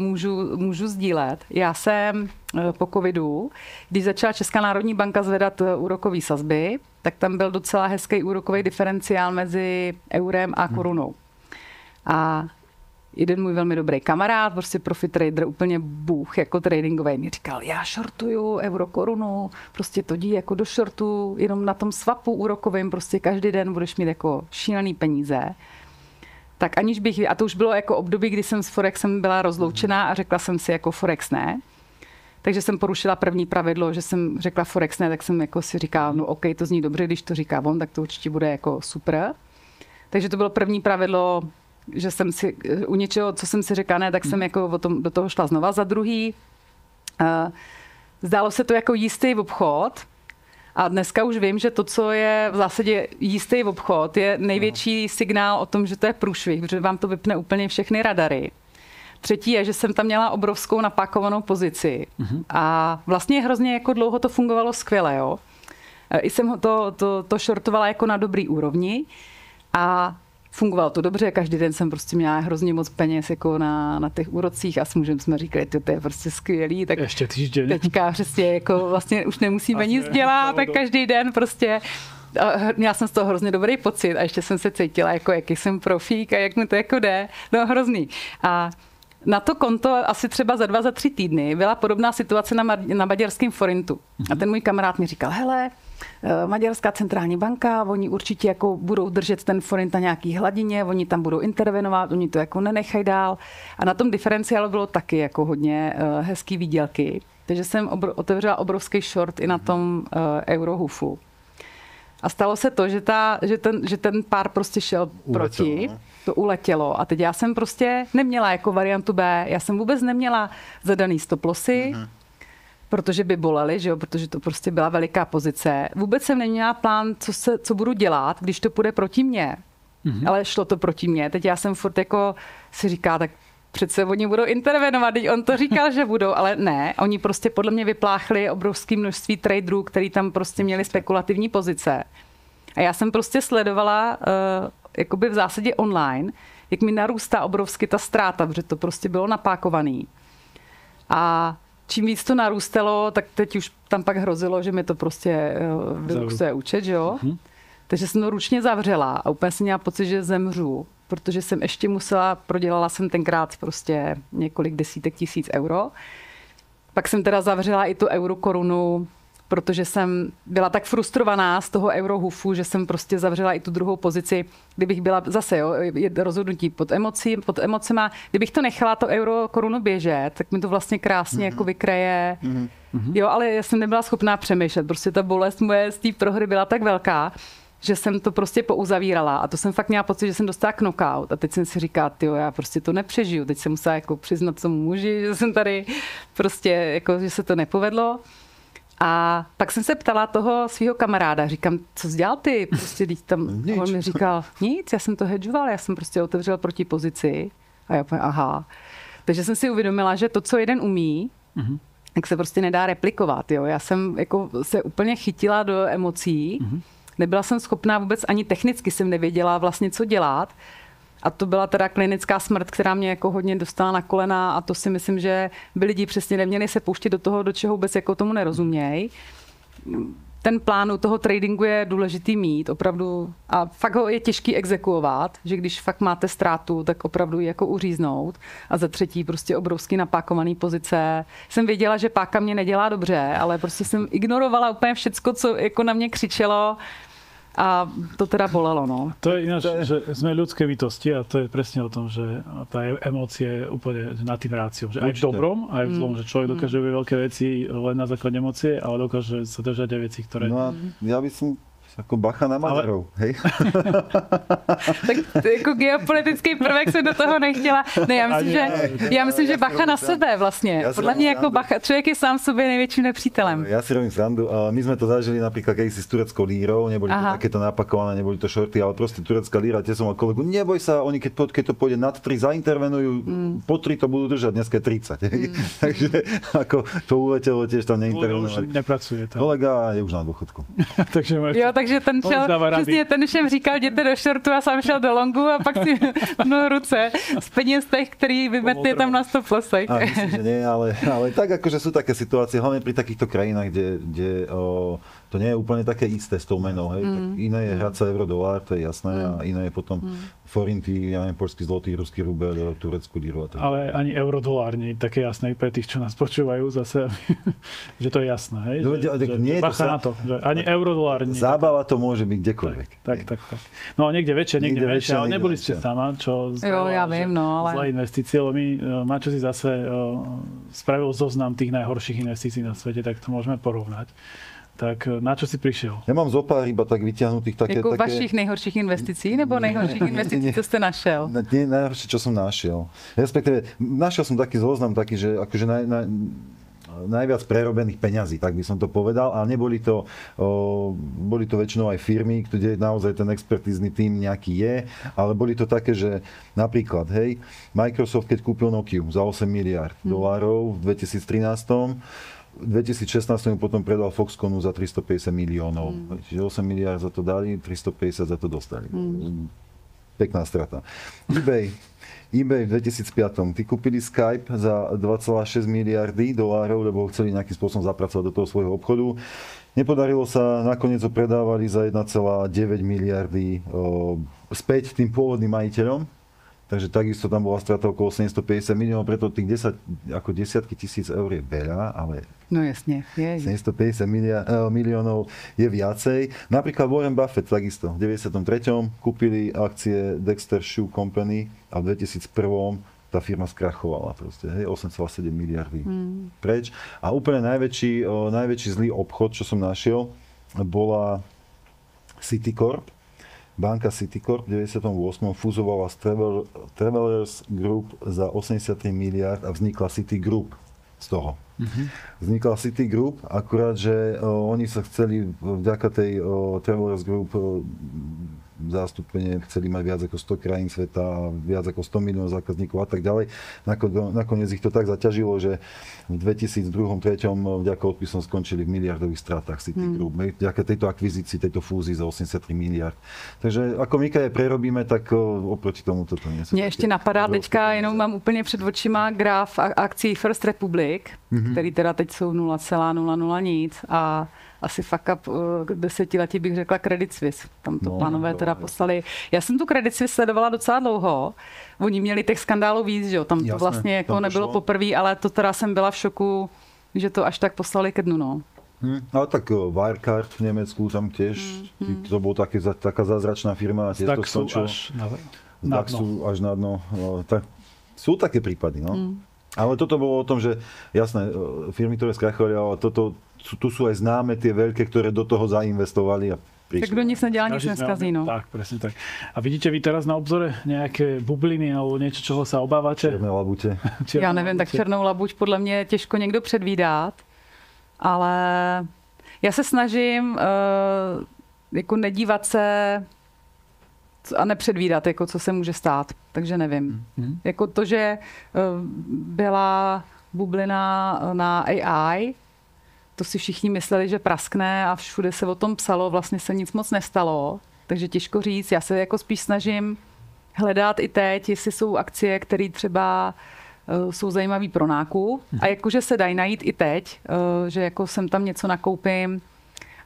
B: můžu sdílet. Já jsem po covidu, když začala Česká národní banka zvedat úrokové sazby, tak tam byl docela hezký úrokový diferenciál mezi eurem a korunou. A jeden můj velmi dobrý kamarád, prostě profit trader, úplně bůh jako tradingový, mi říkal, já shortuju euro korunu, prostě to jdi jako do shortu, jenom na tom swapu úrokovým, prostě každý den budeš mít jako šílený peníze. Tak aniž bych, a to už bylo jako období, kdy jsem s Forexem byla rozloučená a řekla jsem si jako Forex ne. Takže jsem porušila první pravidlo, že jsem řekla Forex ne, tak jsem jako si říkala, no OK, to zní dobře, když to říká on, tak to určitě bude jako super. Takže to bylo první pravidlo, že jsem si u něčeho, co jsem si řekla ne, tak jsem jako do toho šla znova. Za druhý, zdálo se to jako jistý obchod A dneska už vím, že to, co je v zásadě jistý obchod, je největší signál o tom, že to je průšvih, protože vám to vypne úplně všechny radary. Třetí je, že jsem tam měla obrovskou napákovanou pozici a vlastně hrozně jako dlouho to fungovalo skvěle, jo. I jsem to shortovala jako na dobrý úrovni a fungovalo to dobře, každý den jsem prostě měla hrozně moc peněz jako na těch úrocích a s mužem jsme říkali, to je prostě skvělý, tak
A: ještě týždeň.
B: Teďka přesně jako vlastně už nemusíme nic dělat, tak každý den prostě měla jsem z toho hrozně dobrý pocit a ještě jsem se cítila jako jaký jsem profík a jak mi to jako jde, no hrozný. A na to konto asi třeba za 3 týdny byla podobná situace na maďarském forintu. A ten můj kamarád mi říkal, hele, Maďarská centrální banka, oni určitě jako budou držet ten forint na nějaký hladině, oni tam budou intervenovat, oni to jako nenechají dál. A na tom diferenciálu bylo taky jako hodně hezký výdělky. Takže jsem otevřela obrovský short i na tom eurohufu. A stalo se to, že ten pár prostě šel proti, to uletělo. A teď já jsem prostě neměla jako variantu B, já jsem vůbec neměla zadaný stop lossy, protože by bolely, že jo, protože to prostě byla veliká pozice. Vůbec jsem neměla plán, co budu dělat, když to půjde proti mně. Ale šlo to proti mně. Teď já jsem furt jako si říká, tak přece oni budou intervenovat, teď on to říkal, že budou, ale ne. Oni prostě podle mě vypláchli obrovské množství traderů, který tam prostě měli spekulativní pozice. A já jsem prostě sledovala jakoby v zásadě online, jak mi narůstá obrovsky ta ztráta, protože to prostě bylo napákovaný. A čím víc to narůstalo, tak teď už tam pak hrozilo, že mi to prostě vyluxuje účet, že jo? Takže jsem to ručně zavřela a úplně jsem měla pocit, že zemřu, protože jsem ještě prodělala jsem tenkrát prostě několik desítek tisíc euro. Pak jsem teda zavřela i tu eurokorunu, protože jsem byla tak frustrovaná z toho eurohufu, že jsem prostě zavřela i tu druhou pozici. Kdybych byla zase, jo, rozhodnutí pod emocema, kdybych to nechala to eurokorunu běžet, tak mi to vlastně krásně jako vykreje. Jo, ale já jsem nebyla schopná přemýšlet. Prostě ta bolest moje z té prohry byla tak velká, že jsem to prostě pouzavírala a to jsem fakt měla pocit, že jsem dostala knockout a teď jsem si říkala, tyjo, já prostě to nepřežiju. Teď jsem musela jako přiznat tomu muži, že jsem tady prostě, jako, že se to nepovedlo. A pak jsem se ptala toho svého kamaráda, říkám, co jsi dělal ty? Prostě tam, on mi říkal, nic, já jsem to hedžoval, já jsem prostě otevřel proti pozici a já úplně, aha. Takže jsem si uvědomila, že to, co jeden umí, tak se prostě nedá replikovat. Jo? Já jsem jako se úplně chytila do emocí, nebyla jsem schopná vůbec ani technicky jsem nevěděla vlastně, co dělat. A to byla teda klinická smrt, která mě jako hodně dostala na kolena a to si myslím, že by lidi přesně neměli se pouštět do toho, do čeho vůbec jako tomu nerozumějí. Ten plán u toho tradingu je důležitý mít opravdu a fakt ho je těžký exekuovat, že když fakt máte ztrátu, tak opravdu ji jako uříznout. A za třetí prostě obrovský napákovaný pozice. Jsem věděla, že páka mě nedělá dobře, ale prostě jsem ignorovala úplně všecko, co jako na mě křičelo. A to teda bolelo, no.
A: To je ináč, že sme ľudské bytosti a to je presne o tom, že tá emócia je úplne nad tým ráciom. Že aj v dobrom, aj v zlom, že človek dokáže robiť veľké veci len na základe emócie, ale dokáže sa držať aj veci, ktoré...
C: No a ja by som jako bacha na Maďarov, hej?
B: Tak jako geopolitický prvek jsem do toho nechtěla. Ne, já myslím, že bacha na sebe vlastně. Podle mě jako bacha, člověk je sám sobě největším nepřítelem.
C: Ja si robím srandu. My sme to zažili napríklad kedysi s tureckou lírou, neboli to takéto napakované, neboli to šorty, ale proste turecká líra, tie som mal kolegu, neboj sa, oni keď to pôjde nad 3, zaintervenujú, po 3 to budú držať, dneska 30. Takže ako to uletelo, tiež tam neintervenovali.
A: Nepracuje to.
C: Kolega je už na dôchodku.
B: Takže ten šel, přesně ten všem říkal, jděte do shortu a sám šel do longu a pak si mnul ruce z peněz těch, který vymetli tam na stop lossech.
C: Myslím, že nie, ale tak akože sú také situácie, hlavne pri takýchto krajinách, kde to nie je úplne také isté s tou menou. Hej. Tak iné je hrať sa euro-dolár, to je jasné, a iné je potom forinty, ja neviem, poľský zlotý, ruský rubel, tureckú líru.
A: Ale ani euro-dolár nie je také jasné pre tých, čo nás počúvajú zase, že to je jasné. Hej? Bacha na to, že ani euro-dolár nie.
C: Zábava to môže byť kdekoľvek.
A: Tak. No niekde väčšie, niekde menšie, ale neboli ste sama, čo zlá investície, ale Maťo si zase spravil zoznam tých najhorších investícií na svete, tak to môžeme porovnať. Tak na čo si prišiel?
C: Ja mám zopár iba tak vyťahnutých také...
B: Jako vašich nejhorších investicí, nebo nejhorších investicí, co ste našel?
C: Nie, najhoršie, čo som našiel. Respektíve, našiel som taký zoznam, taký, že akože najviac prerobených peňazí, tak by som to povedal, ale boli to väčšinou aj firmy, kde naozaj ten expertízny tím nejaký je, ale boli to také, že napríklad, hej, Microsoft, keď kúpil Nokiu za 8 miliard dolárov v 2013, v 2016 potom predal Foxconnu za 350 miliónov. Čiže 8 miliard za to dali, 350 za to dostali. Pekná strata. eBay v 2005. Tí kúpili Skype za 2,6 miliardy dolárov, lebo chceli nejakým spôsobom zapracovať do toho svojho obchodu. Nepodarilo sa, nakoniec ho predávali za 1,9 miliardy späť tým pôvodným majiteľom. Takže takisto tam bola strata okolo 750 miliónov, preto tých desiatky tisíc eur je veľa, ale
B: no jasne,
C: 750 miliónov je viacej. Napríklad Warren Buffett takisto v 93. kúpili akcie Dexter Shoe Company a v 2001. tá firma skrachovala proste, hej, 8,7 miliardy preč. A úplne najväčší zlý obchod, čo som našiel, bola Citicorp. Banka Citicorp v 98. fúzovala s Travelers Group za 83 miliard a vznikla Citigroup z toho. Vznikla Citigroup, akurát, že oni sa chceli vďaka tej Travelers Group zástupne chceli mať viac ako 100 krajín sveta, viac ako 100 miliónov zákazníkov a tak ďalej. Nakoniec ich to tak zaťažilo, že v 2002-2003 vďaka odpisom skončili v miliardových stratách Citigroup. Vďaka tejto akvizícii, tejto fúzii za 83 miliard. Takže ako my keď prerobíme, tak oproti tomu toto nie sú.
B: Mně ještě napadá teďka, jenom mám úplně před očima graf akcí First Republic, který teda teď jsou 0,00 nic a asi fuck up desetiletí bych řekla Credit Suisse. Tam to pánové teda poslali. Já jsem tu Credit Suisse sledovala docela dlouho. Oni měli těch skandálů víc, že jo. Tam to vlastně jako nebylo poprvé, ale to teda jsem byla v šoku, že to až tak poslali ke dnu, no.
C: Ale tak Wirecard v Nemecku tam tiež, to bol taká zázračná firma a tiež to skončilo. Daxu až na dno. Tak, sú také prípady, no. Ale toto bolo o tom, že jasné, firmy, ktoré skrachovali, ale tu sú aj známe tie veľké, ktoré do toho zainvestovali a prišli.
B: Tak kdo nic nedělá, nic neskazí, no.
A: Tak, presne tak. A vidíte vy teraz na obzore nejaké bubliny alebo niečo, čoho sa obávate?
C: Černé labute.
B: Já nevím, tak černou labuť podle mě těžko někdo předvídat, ale já se snažím jako nedívat se a nepředvídat, jako co se může stát, takže nevím. Jako to, že byla bublina na AI, to si všichni mysleli, že praskne a všude se o tom psalo, vlastně se nic moc nestalo, takže těžko říct. Já se jako spíš snažím hledat i teď, jestli jsou akcie, které třeba jsou zajímavé pro nákup a jakože se dají najít i teď, že jako sem tam něco nakoupím,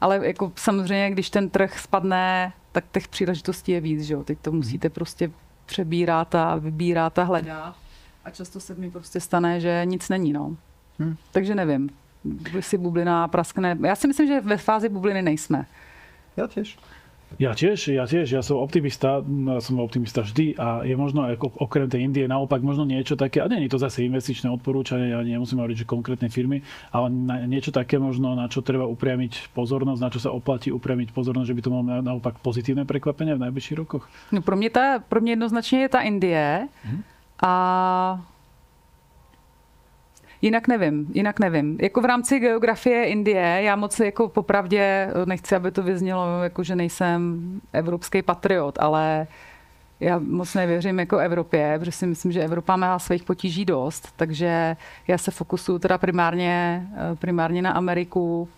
B: ale jako samozřejmě, když ten trh spadne, tak těch příležitostí je víc, že jo. Teď to musíte prostě přebírat a vybírat a hledat a často se mi prostě stane, že nic není, no. Takže nevím, jestli bublina praskne. Já si myslím, že ve fázi bubliny nejsme.
C: Ja tiež.
A: Ja som optimista vždy a je možno okrem tej Indie naopak možno niečo také, a nie je to zase investičné odporúčanie, ja nemusím hovoriť, že konkrétne firmy, ale niečo také možno, na čo treba upriamiť pozornosť, na čo sa oplatí upriamiť pozornosť, že by to malo naopak pozitívne prekvapenie v najbližších rokoch?
B: No pro mě jednoznačně je ta Indie a Jinak nevím. Jako v rámci geografie Indie, já moc jako popravdě nechci, aby to vyznělo, jako že nejsem evropský patriot, ale já moc nevěřím jako Evropě, protože si myslím, že Evropa má svých potíží dost, takže já se fokusuju teda primárně na Ameriku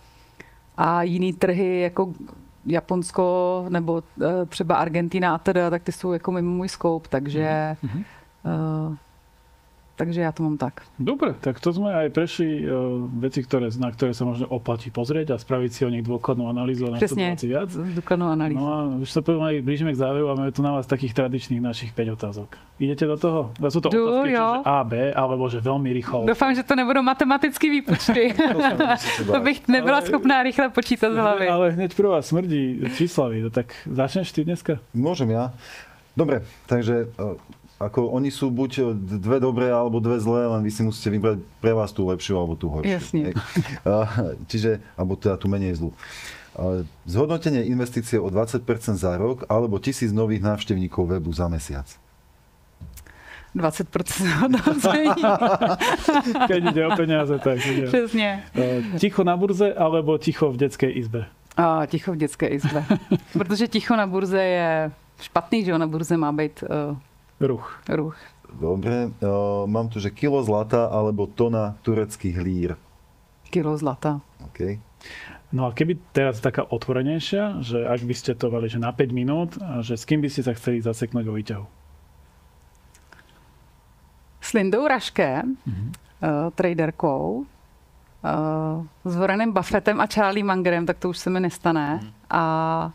B: a jiný trhy jako Japonsko nebo třeba Argentina a teda, tak ty jsou jako mimo můj scope, takže ja to mám tak.
A: Dobre, tak to sme aj prešli veci, na ktoré sa možno oplatí pozrieť a spraviť si o nich dôkladnú analýzu a na to dať viac.
B: Dôkladnú analýzu.
A: No a už sa aj blížime k záveru a máme tu na vás takých tradičných našich 5 otázok. Idete do toho? Sú to otázky, čiže A, B, alebo že veľmi rýchlo.
B: Doufám, že to nebudou matematické výpočty. To bych nebyla schopná rýchle počítať z hlavy.
A: Ale hneď prvá smrdí číslami. Tak začneš ty dneska?
C: Môžem ja. Dobre, takže ako oni sú buď dve dobré, alebo dve zlé, len vy si musíte vybrať pre vás tú lepšiu, alebo tú horšiu.
B: Jasne.
C: Čiže, alebo teda tú menej zlú. Zhodnotenie investície o 20% za rok, alebo 1000 nových návštevníkov webu za mesiac.
B: 20% hodnocení.
A: Keď ide o peniaze, tak ide.
B: Přesně.
A: Ticho na burze alebo ticho v detskej izbe?
B: Ticho v dětské izbě. Protože ticho na burze je špatný, že jo? Na burze má být
A: Ruch.
B: ruch.
C: Dobre, mám tu, že kilo zlata alebo tona tureckých lír.
B: Kilo zlata.
C: Okay.
A: No a keby teraz taká otvorenejšia, že ak by ste to mali že na 5 minút, a že s kým by ste sa chceli zaseknúť vo výťahu?
B: S Lindou Raškem, traderkou, s Warrenem Buffettem a Charlie Mangerem, tak to už se mi nestane. A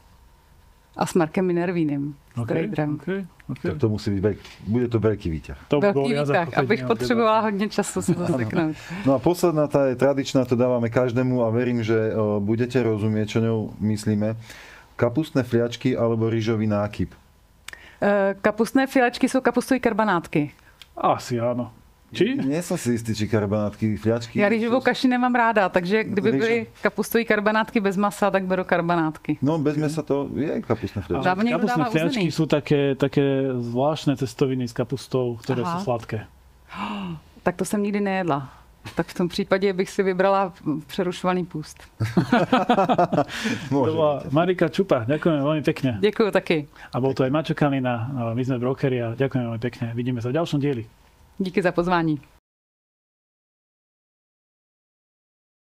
B: s Markem Minervínem, s traderem.
C: Tak to musí byť bude to veľký výťah.
A: To
B: Velký výtah, abych potřebovala hodně času se zaseknout.
C: No a posledná, tá je tradičná, to dávame každému a verím, že budete rozumieť, čo ňou myslíme. Kapustné fliačky alebo rýžový nákyp?
B: Kapustné filačky jsou kapustový karbanátky.
A: Asi áno. Či?
C: Nie som si istý, či karbanátky, fliačky.
B: Já rýžovou kaši nemám ráda, takže kdyby byly kapustové karbanátky bez masa, tak beru karbanátky.
C: No bez mesa to je kapustné fliačky.
B: Dávno někdo
A: Kapustné
B: dává
A: fliačky
B: uzený.
A: sú také zvláštne cestoviny s kapustou, ktoré sú sladké.
B: Tak to jsem nikdy nejedla. Tak v tom případě bych si vybrala přerušovaný půst.
A: To bola Marika Čupa, ďakujeme veľmi pekne.
B: Děkuju taky.
A: A bol to aj Maťo Kalina, my sme brokeri a ďakujeme veľmi pekne. Vidíme sa v ďalšom dieli.
B: Díky za pozvání.